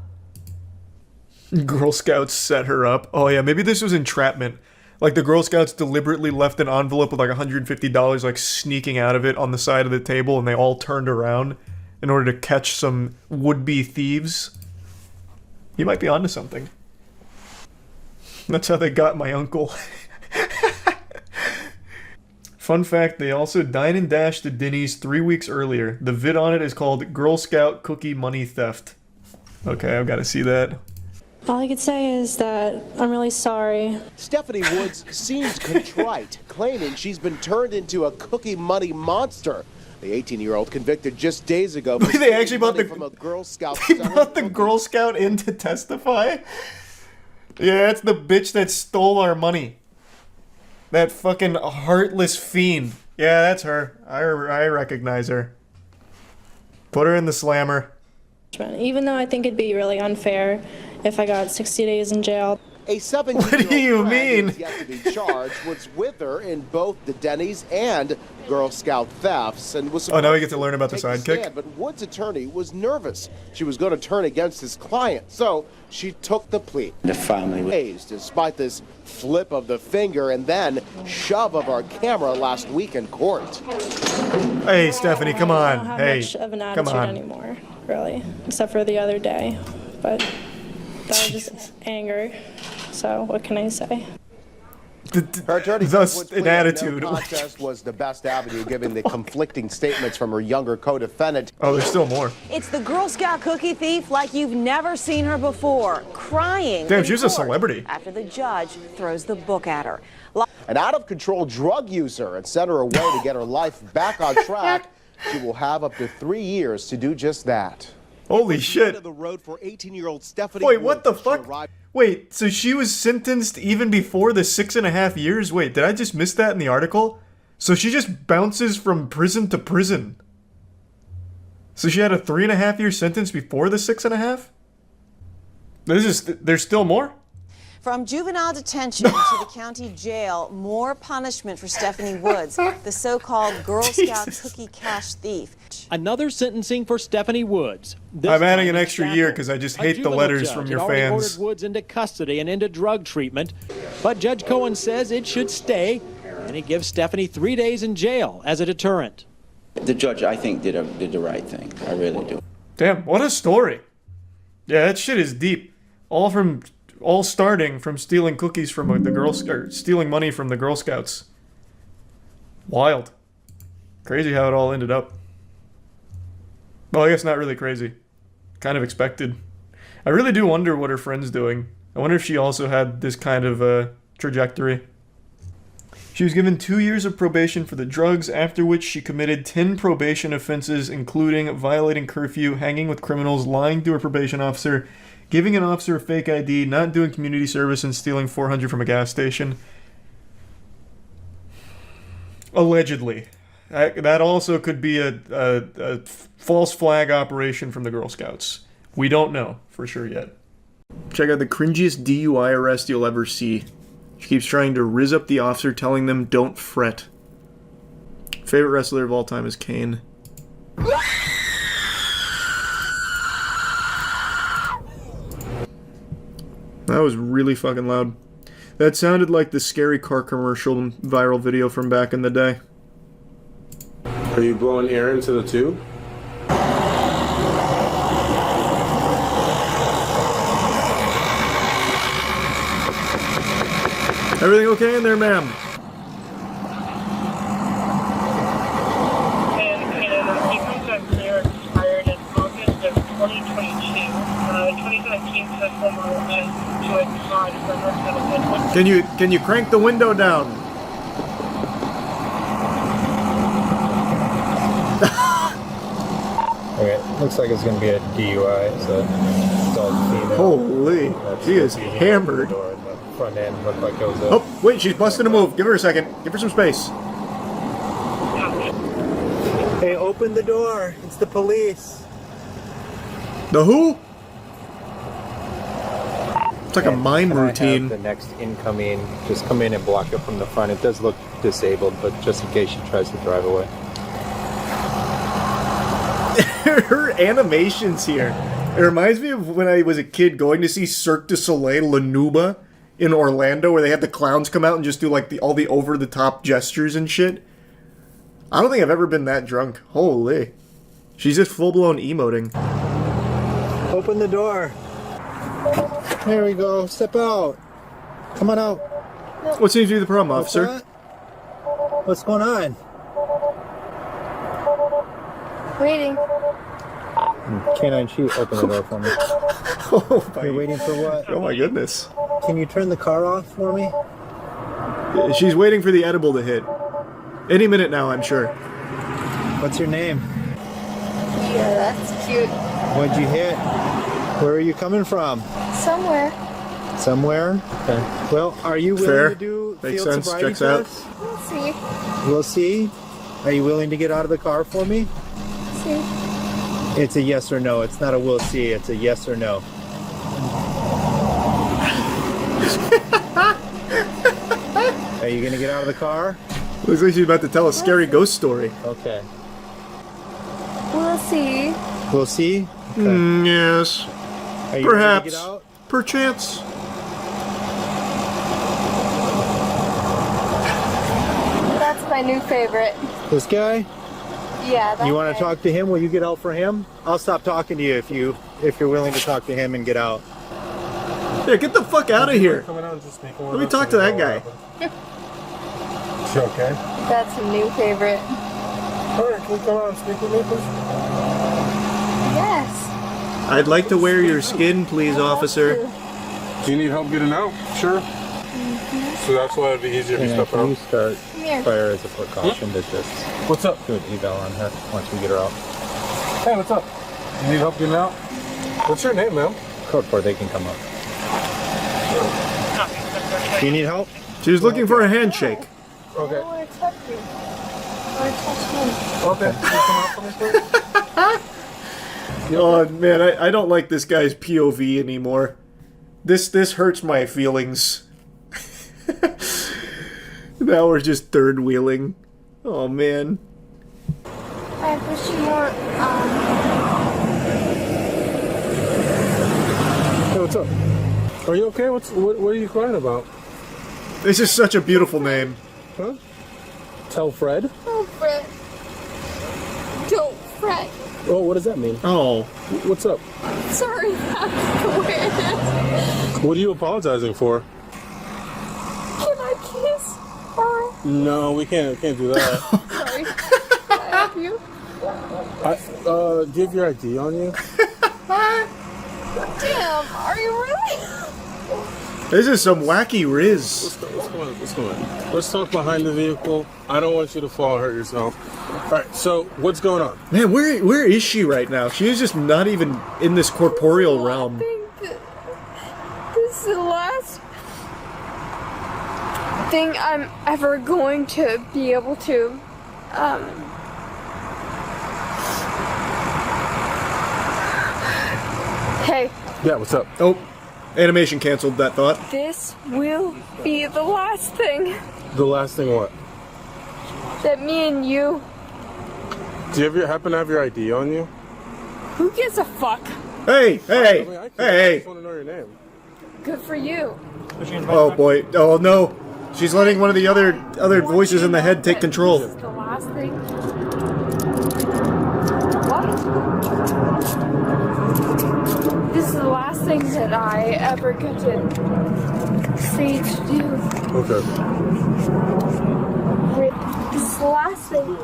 Girl Scouts set her up. Oh yeah, maybe this was entrapment. Like the Girl Scouts deliberately left an envelope with like $150 like sneaking out of it on the side of the table, and they all turned around in order to catch some would-be thieves. You might be onto something. That's how they got my uncle. Fun fact, they also dined and dashed to Denny's 3 weeks earlier. The vid on it is called Girl Scout Cookie Money Theft. Okay, I've got to see that. All I could say is that I'm really sorry. Stephanie Woods seems contrite, claiming she's been turned into a cookie money monster. The 18-year-old convicted just days ago. They actually brought from a Girl Scout. They brought the Girl Scout in to testify? Yeah, that's the bitch that stole our money. That fucking heartless fiend. Yeah, that's her. I recognize her. Put her in the slammer. Even though I think it'd be really unfair if I got 60 days in jail. A 17-year-old What do you mean? who's yet to be charged was with her in both the Denny's and Girl Scout thefts, and was. Oh, now we get to learn about the take sidekick? stand, but Wood's attorney was nervous. She was going to turn against his client, so she took the plea. The family was despite this flip of the finger and then shove of our camera last week in court. Hey, Stephanie, come I on. don't have Hey, much of an come attitude on. anymore, really, except for the other day. But that was just anger. So what can I say? Her attorney Thus, Wood's an plea of attitude. No contest was the best avenue, given the conflicting statements from her younger co-defendant. Oh, there's still more. It's the Girl Scout cookie thief like you've never seen her before, crying. Damn, in she was a court celebrity. After the judge throws the book at her. An out-of-control drug user, and sent her away to get her life back on track. She will have up to 3 years to do just that. Holy shit. The road for 18-year-old Stephanie Wait, what the Woods. fuck? Wait, so she was sentenced even before the 6.5 years? Wait, did I just miss that in the article? So she just bounces from prison to prison. So she had a 3.5 year sentence before the 6.5? There's still more? From juvenile detention to the county jail, more punishment for Stephanie Woods, the so-called Girl Scout cookie cash thief. Another sentencing for Stephanie Woods. I'm adding an extra year because I just A hate the juvenile letters judge from had your already fans. ordered Woods into custody and into drug treatment, but Judge Cohen says it should stay, and he gives Stephanie 3 days in jail as a deterrent. The judge, I think, did the right thing. I really do. Damn, what a story. Yeah, that shit is deep. All starting from stealing cookies from stealing money from the Girl Scouts. Wild. Crazy how it all ended up. Well, I guess not really crazy. Kind of expected. I really do wonder what her friend's doing. I wonder if she also had this kind of trajectory. She was given 2 years of probation for the drugs, after which she committed 10 probation offenses, including violating curfew, hanging with criminals, lying to her probation officer, giving an officer a fake ID, not doing community service, and stealing $400 from a gas station. Allegedly. That also could be a false flag operation from the Girl Scouts. We don't know for sure yet. Check out the cringiest DUI arrest you'll ever see. She keeps trying to rizz up the officer, telling them, don't fret. Favorite wrestler of all time is Kane. That was really fucking loud. That sounded like the scary car commercial viral video from back in the day. Are you blowing air into the tube? Everything okay in there, ma'am? He comes up clear, expired in August of 2022. 2017 system to a pod for her. Can you crank the window down? Okay, looks like it's going to be a DUI, so it's all female. Holy, she is hammered. The front end looked like it was a... Oh, wait, she's busting a move. Give her a second. Give her some space. Hey, open the door. It's the police. The who? It's like a mime Can routine. I have the next incoming, just come in and block it from the front. It does look disabled, but just in case she tries to drive away. Her animations here. It reminds me of when I was a kid going to see Cirque du Soleil La Nuba in Orlando, where they had the clowns come out and just do like all the over-the-top gestures and shit. I don't think I've ever been that drunk. Holy. She's just full-blown emoting. Open the door. There we go. Step out. Come on out. What seems to be the problem, officer? What's going on? Waiting. Canine Chief, open the door for me. Oh my. You're waiting for what? Oh my goodness. Can you turn the car off for me? She's waiting for the edible to hit. Any minute now, I'm sure. What's your name? Yeah, that's cute. What'd you hit? Where are you coming from? Somewhere. Somewhere? Okay. Well, are you willing Fair. to do Makes field sense. sobriety Checks out. tests? We'll see. We'll see. Are you willing to get out of the car for me? See. It's a yes or no. It's not a we'll see. It's a yes or no. Are you going to get out of the car? Looks like she's about to tell a scary ghost story. Okay. We'll see. We'll see? Yes. Are you ready to Perhaps. get out? Perchance. That's my new favorite. This guy? Yeah, that's You want to talk to him? Will you get out for him? I'll stop talking to you if you're willing to talk to him and get out. Yeah, get the fuck out of here. Coming out and just speaking with Let me us talk and to that know guy. what happened. She okay? That's a new favorite. Alright, can you come out and speak with me, please? Yes. I'd like to wear your skin, please, officer. Do you need help getting out? Sure. So that's why it'd be easier if you step Can out. you start Here. fire as a precaution to just What's up? do an eval on her once we get her out? Hey, what's up? You need help getting out? What's your name, ma'am? Code 4, they can come up. Do you need help? She was looking for a handshake. Okay. I want to touch you. I want to touch him. Okay. Can you come out for me, please? Oh man, I don't like this guy's POV anymore. This hurts my feelings. Now we're just third wheeling. Oh man. I wish you weren't, Hey, what's up? Are you okay? What are you crying about? This is such a beautiful name. Huh? Tell Fred? Don't fret. Don't fret. Oh, what does that mean? Oh. What's up? Sorry, that's the way it is. What are you apologizing for? Can I kiss her? No, we can't do that. Sorry. Can I have you? Do you have your ID on you? Damn, are you really? This is some wacky riz. What's going on? Let's talk behind the vehicle. I don't want you to fall and hurt yourself. All right, so what's going on? Man, where is she right now? She is just not even in this corporeal realm. I think this is the last thing I'm ever going to be able to, Hey. Yeah, what's up? Oh, animation canceled that thought. This will be the last thing The last thing what? that me and you. Do you happen to have your ID on you? Who gives a fuck? Hey, hey, I mean, I hey. just want to know your name. Good for you. Oh boy. Oh no. She's letting one of the other voices in the head take control. This is the last thing. What? This is the last thing that I ever get to say to do. Okay. This is the last thing.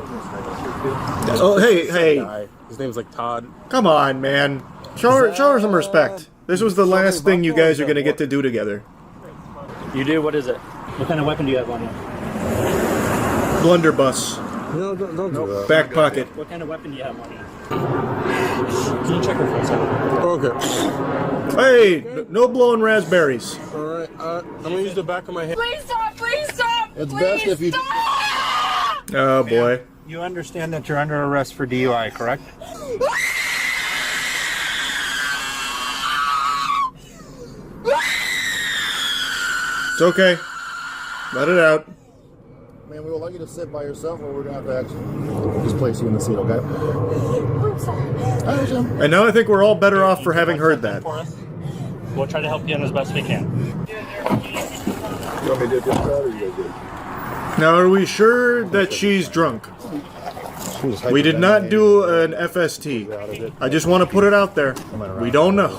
Oh, hey. His name's like Todd. Come on, man. Show her some respect. This was the last thing you guys are gonna get to do together. You do? What is it? What kind of weapon do you have on you? Blunderbuss. No, don't do that. Back pocket. What kind of weapon do you have on you? Can you check her for a second? Okay. Hey, no blowing raspberries. Alright, I'm gonna use the back of my hand. Please stop! Please stop! It's Please best if you. stop! Oh boy. You understand that you're under arrest for DUI, correct? It's okay. Let it out. Man, we would like you to sit by yourself or we're going to have to actually just place you in the seat, okay? I'm sorry. And now I think we're all better off for having heard that. We'll try to help you in as best we can. You want me to do this side or you guys do? Now, are we sure that she's drunk? We did not do an FST. I just want to put it out there. We don't know.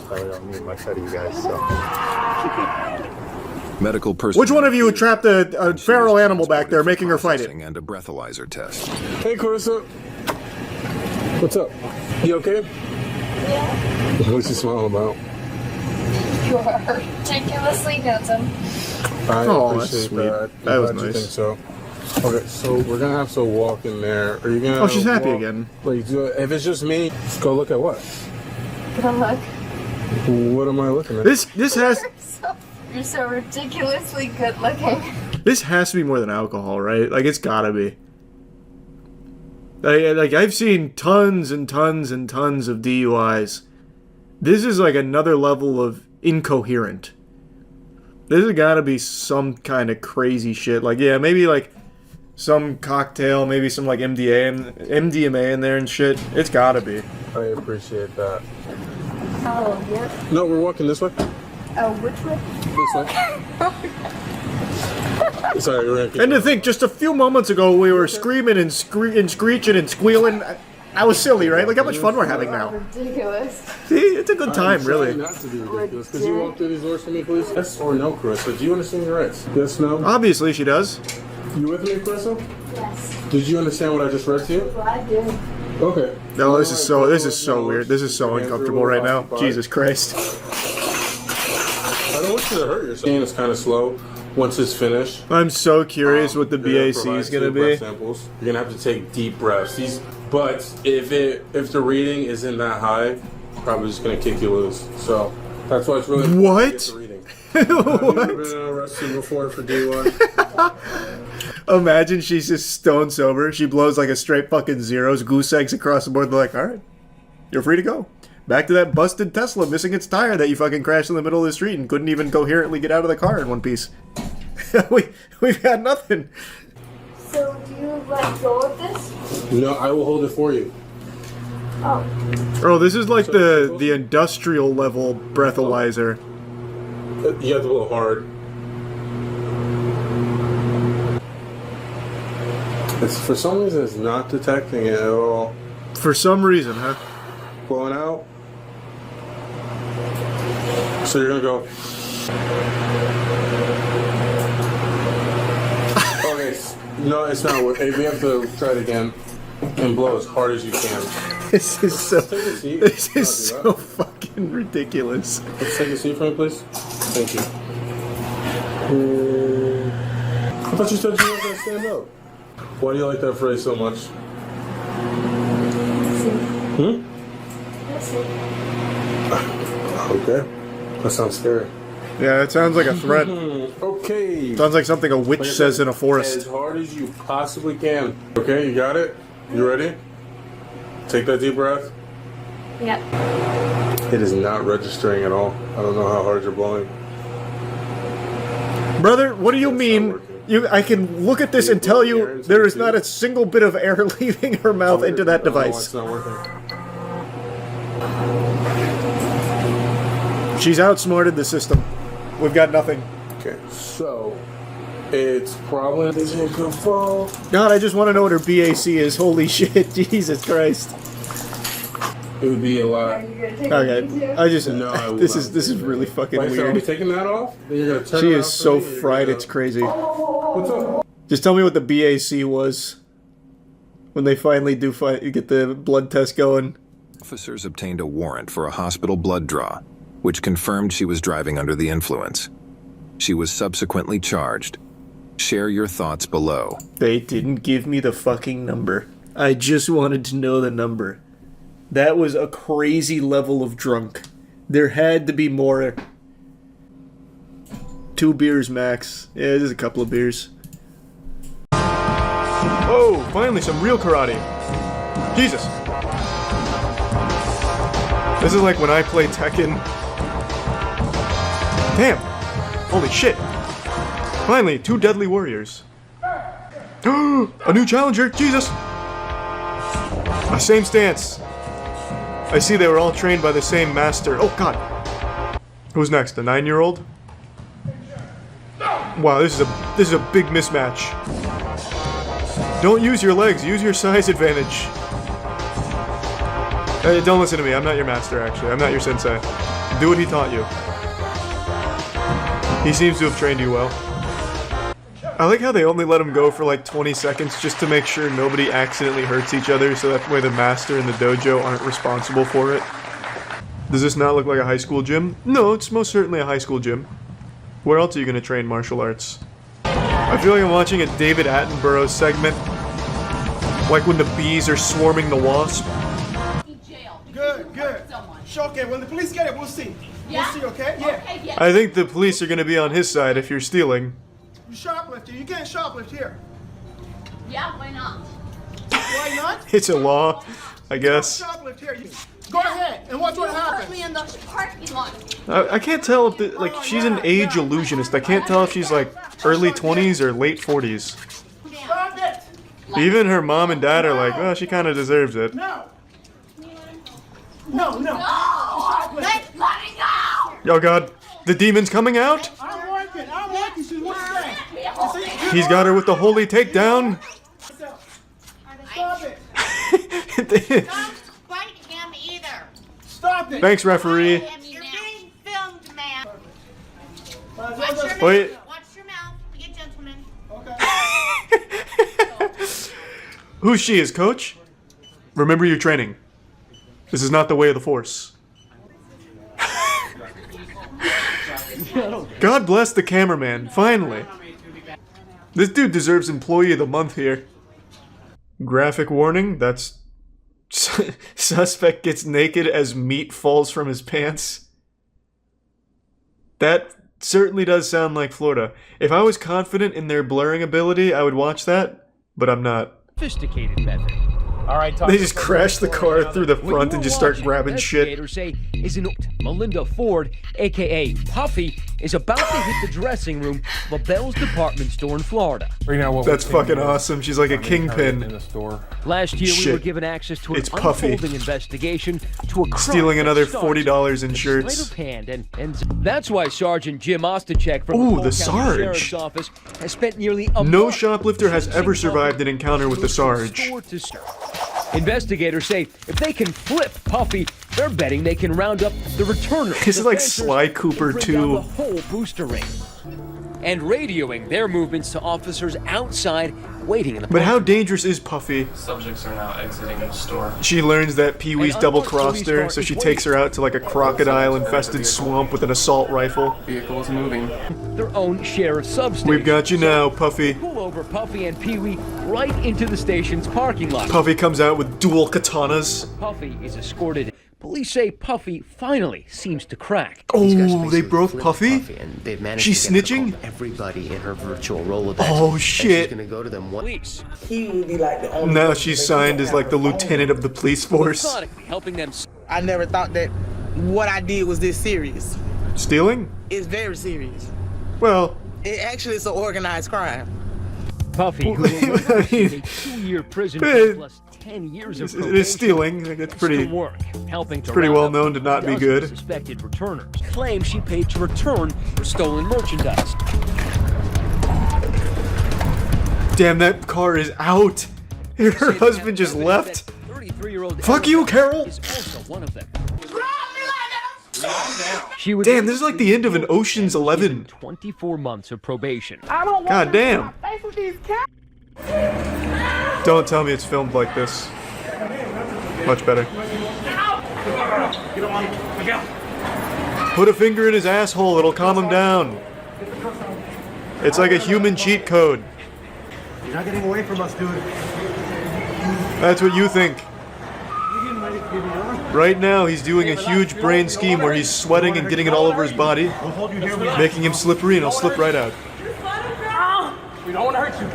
Medical person. Which one of you trapped a feral animal back there, making her fight it? And a breathalyzer test. Hey, Carissa. What's up? You okay? Yeah. What's you smiling about? You are ridiculously handsome. I Oh, that's appreciate sweet. that. That was Glad you nice. think so. Okay, so we're gonna have to walk in there. Are you gonna? Oh, she's happy walk- again. Like, if it's just me, just go look at what? Good luck. What am I looking at? This has You're so ridiculously good looking. this has to be more than alcohol, right? Like it's gotta be. Like I've seen tons and tons and tons of DUIs. This is like another level of incoherent. This has gotta be some kind of crazy shit. Like yeah, maybe like some cocktail, maybe some like MDMA in there and shit. It's gotta be. I appreciate that. Oh, yep. No, we're walking this way. Oh, which way? This way. Sorry, we're gonna keep And to think, just a few moments ago, we were screaming and screeching and squealing. I was silly, right? Look how much fun we're having now. Ridiculous. See, it's a good time, really. Not to be ridiculous. Could you walk through these doors for me, please? Yes or no, Carissa? Do you understand your rights? Yes, no. Obviously, she does. You with me, Carissa? Yes. Did you understand what I just read to you? I do. Okay. No, this is so weird. This is so uncomfortable right now. Jesus Christ. I don't want you to hurt yourself. It's kind of slow once it's finished. I'm so curious what the BAC is gonna be. Samples. You're gonna have to take deep breaths. But if the reading isn't that high, probably just gonna kick you loose. So that's why it's really important to get the reading. Have you ever been arrested before for DUI? Imagine she's just stone sober. She blows like a straight fucking zeros, goose eggs across the board. They're like, all right, you're free to go. Back to that busted Tesla missing its tire that you fucking crashed in the middle of the street and couldn't even coherently get out of the car in one piece. We've got nothing. So, do you let go of this? No, I will hold it for you. Oh. Oh, this is like the industrial level breathalyzer. You have to blow hard. For some reason, it's not detecting it at all. For some reason, huh? Blowing out. So you're gonna go. Okay, no, it's not working. We have to try it again and blow as hard as you can. This is so. Take a seat. This is so fucking ridiculous. Let's take a seat for me, please. Thank you. I thought you said you weren't gonna stand up. Why do you like that phrase so much? Okay. That sounds scary. Yeah, it sounds like a threat. Okay. Sounds like something a witch says in a As forest. hard as you possibly can. Okay, you got it? You ready? Take that deep breath. Yep. It is not registering at all. I don't know how hard you're blowing. Brother, what do you mean? I can look at this and tell you there is not a single bit of air leaving her mouth into that device. It's not working. She's outsmarted the system. We've got nothing. Okay, so it's probably the good fall. God, I just want to know what her BAC is. Holy shit, Jesus Christ. It would be a lot. Okay, I just this is really fucking Wait, so are we weird. taking that off? Then you're gonna turn She around is for so me, you're fried, gonna- it's crazy. What's up? Just tell me what the BAC was when they finally do get the blood test going. Officers obtained a warrant for a hospital blood draw, which confirmed she was driving under the influence. She was subsequently charged. Share your thoughts below. They didn't give me the fucking number. I just wanted to know the number. That was a crazy level of drunk. There had to be more. 2 beers max. Yeah, there's a couple of beers. Oh, finally some real karate. Jesus. This is like when I play Tekken. Damn. Holy shit. Finally, 2 deadly warriors. A new challenger. Jesus. A same stance. I see they were all trained by the same master. Oh god. Who's next? A 9-year-old? Wow, this is a big mismatch. Don't use your legs, use your size advantage. Hey, don't listen to me, I'm not your master actually. I'm not your sensei. Do what he taught you. He seems to have trained you well. I like how they only let him go for like 20 seconds just to make sure nobody accidentally hurts each other so that way the master and the dojo aren't responsible for it. Does this not look like a high school gym? No, it's most certainly a high school gym. Where else are you going to train martial arts? I feel like I'm watching a David Attenborough segment. Like when the bees are swarming the wasp. Good, good. Sure, okay, when the police get it, we'll see. Yeah? We'll see, okay? Yeah. I think the police are going to be on his side if you're stealing. You shoplifter, you can't shoplift here. Yeah, why not? Why not? It's a law, I guess. Shoplift here. Go ahead and watch what Hurt happens. me in the parking lot. I can't tell if like she's an age illusionist. I can't tell if she's like early 20s or late 40s. Stop it! Even her mom and dad are like, well, she kind of deserves it. No. No, no. Let me go! Oh god, the demon's coming out? I'm working. She's what's that? He's got her with the holy takedown. Stop it. Bite him either. Stop it. Thanks, referee. You're being filmed, man. Wait. Watch your mouth. Be a gentleman. Who's she, his coach? Remember your training. This is not the way of the Force. God bless the cameraman, finally. This dude deserves Employee of the Month here. Graphic warning, that's... Suspect gets naked as meat falls from his pants. That certainly does sound like Florida. If I was confident in their blurring ability, I would watch that, but I'm not. Sophisticated method. All right, They just crash the car through the front and just start grabbing shit. Investigators say is Melinda Ford, aka Puffy, is about to hit the dressing room of a Bell's department store in Florida. That's fucking awesome. She's like a kingpin. Last year, we Shit. were given access to an It's Puffy. unfolding investigation to a crime Stealing that another starts $40 in with shirts. sleight of hand, and that's why Sergeant Jim Ostachek from Ooh, Cole the County Sarge. Sheriff's Office has spent nearly a No month shoplifter has ever survived an encounter with the Sarge. store to store. Investigators say if they can flip Puffy, they're betting they can round up the returner. This is like the Sly fencers, Cooper and bring down 2. the whole booster ring. and radioing their movements to officers outside waiting in the But how dangerous is Puffy? Subjects are now exiting the store. She learns that Pee-wee's double-crossed her, so she takes her out to like a crocodile-infested swamp with an assault rifle. Vehicle is moving. Their own share of substations. We've got you now, Puffy. Pull over Puffy and Pee-wee right into the station's parking lot. Puffy comes out with dual katanas. Puffy is escorted. Police say Puffy finally seems to crack. Oh, they broke Puffy? And they've managed She's to get her snitching? call everybody in her virtual Rolodex. Oh, And shit. she's gonna go to them. Police. He would be like the only Now she's signed as like the lieutenant of the police force. Methodically helping them. I never thought that what I did was this serious. Stealing? It's very serious. Well, It actually is an organized crime. Puffy, who will receive a 2-year prison term plus 10 years of probation. it is stealing. It's pretty, work, helping to pretty round well up known to not be dozens good. of suspected returners claim she paid to return for stolen merchandise. Damn, that car is out. Her husband just left. 33-year-old Fuck you, Carol. is also one of them. She would Damn, this is like the end of an Ocean's 11. 24 months of probation. I don't God damn. face with these cats. Don't tell me it's filmed like this. Much better. Put a finger in his asshole, it'll calm him down. It's like a human cheat code. You're not getting away from us, dude. That's what you think. Right now, he's doing a huge brain scheme where he's sweating and getting it all over his body, making him slippery, and he'll slip right out. We don't want to hurt you.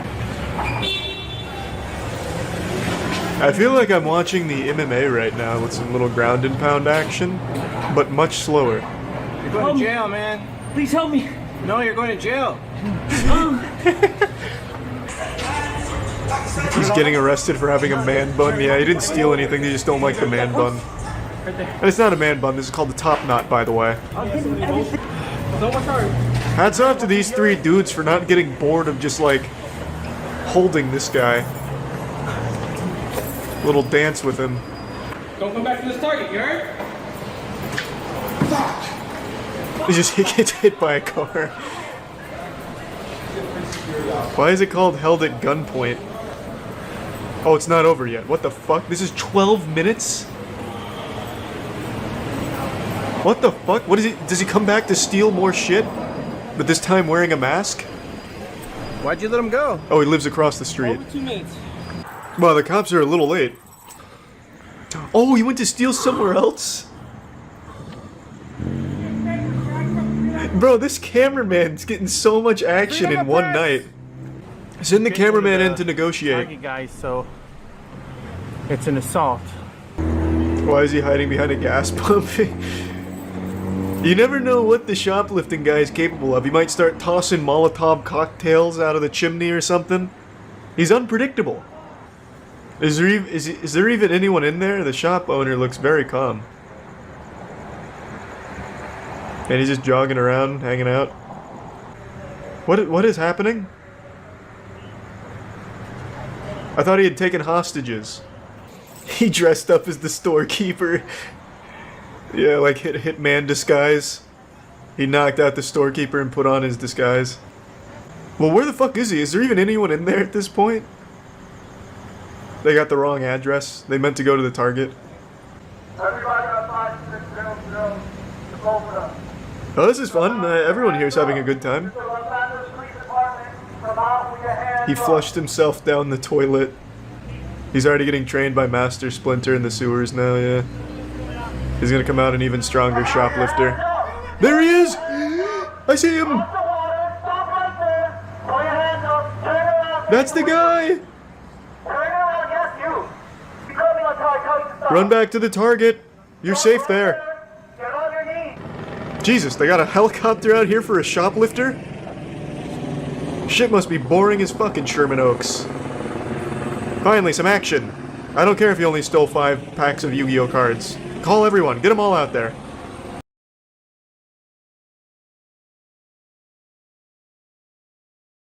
I feel like I'm watching the MMA right now with some little ground and pound action, but much slower. You're going to jail, man. Please help me. No, you're going to jail. He's getting arrested for having a man bun. Yeah, he didn't steal anything, they just don't like the man bun. And it's not a man bun, this is called the top knot, by the way. Hats off to these three dudes for not getting bored of just, like, holding this guy. Little dance with him. Don't come back to this target, you heard? He just gets hit by a car. Why is it called held at gunpoint? Oh, it's not over yet. What the fuck? This is 12 minutes? What the fuck? What is it? Does he come back to steal more shit? But this time wearing a mask? Why'd you let him go? Oh, he lives across the street. Over 2 minutes. Well, the cops are a little late. Oh, he went to steal somewhere else? Bro, this cameraman's getting so much action in one night. Send the cameraman in to negotiate. Target guys, so it's an assault. Why is he hiding behind a gas pump? You never know what the shoplifting guy is capable of. He might start tossing Molotov cocktails out of the chimney or something. He's unpredictable. Is there even anyone in there? The shop owner looks very calm. And he's just jogging around, hanging out. What is happening? I thought he had taken hostages. He dressed up as the storekeeper. Yeah, like hitman disguise. He knocked out the storekeeper and put on his disguise. Well, where the fuck is he? Is there even anyone in there at this point? They got the wrong address. They meant to go to the Target. Oh, this is fun. Everyone here is having a good time. He flushed himself down the toilet. He's already getting trained by Master Splinter in the sewers now, yeah. He's gonna come out an even stronger shoplifter. There he is! I see him! That's the guy! Run back to the Target. You're safe there. Jesus, they got a helicopter out here for a shoplifter? Shit must be boring as fucking Sherman Oaks. Finally, some action. I don't care if you only stole 5 packs of Yu-Gi-Oh cards. Call everyone, get them all out there.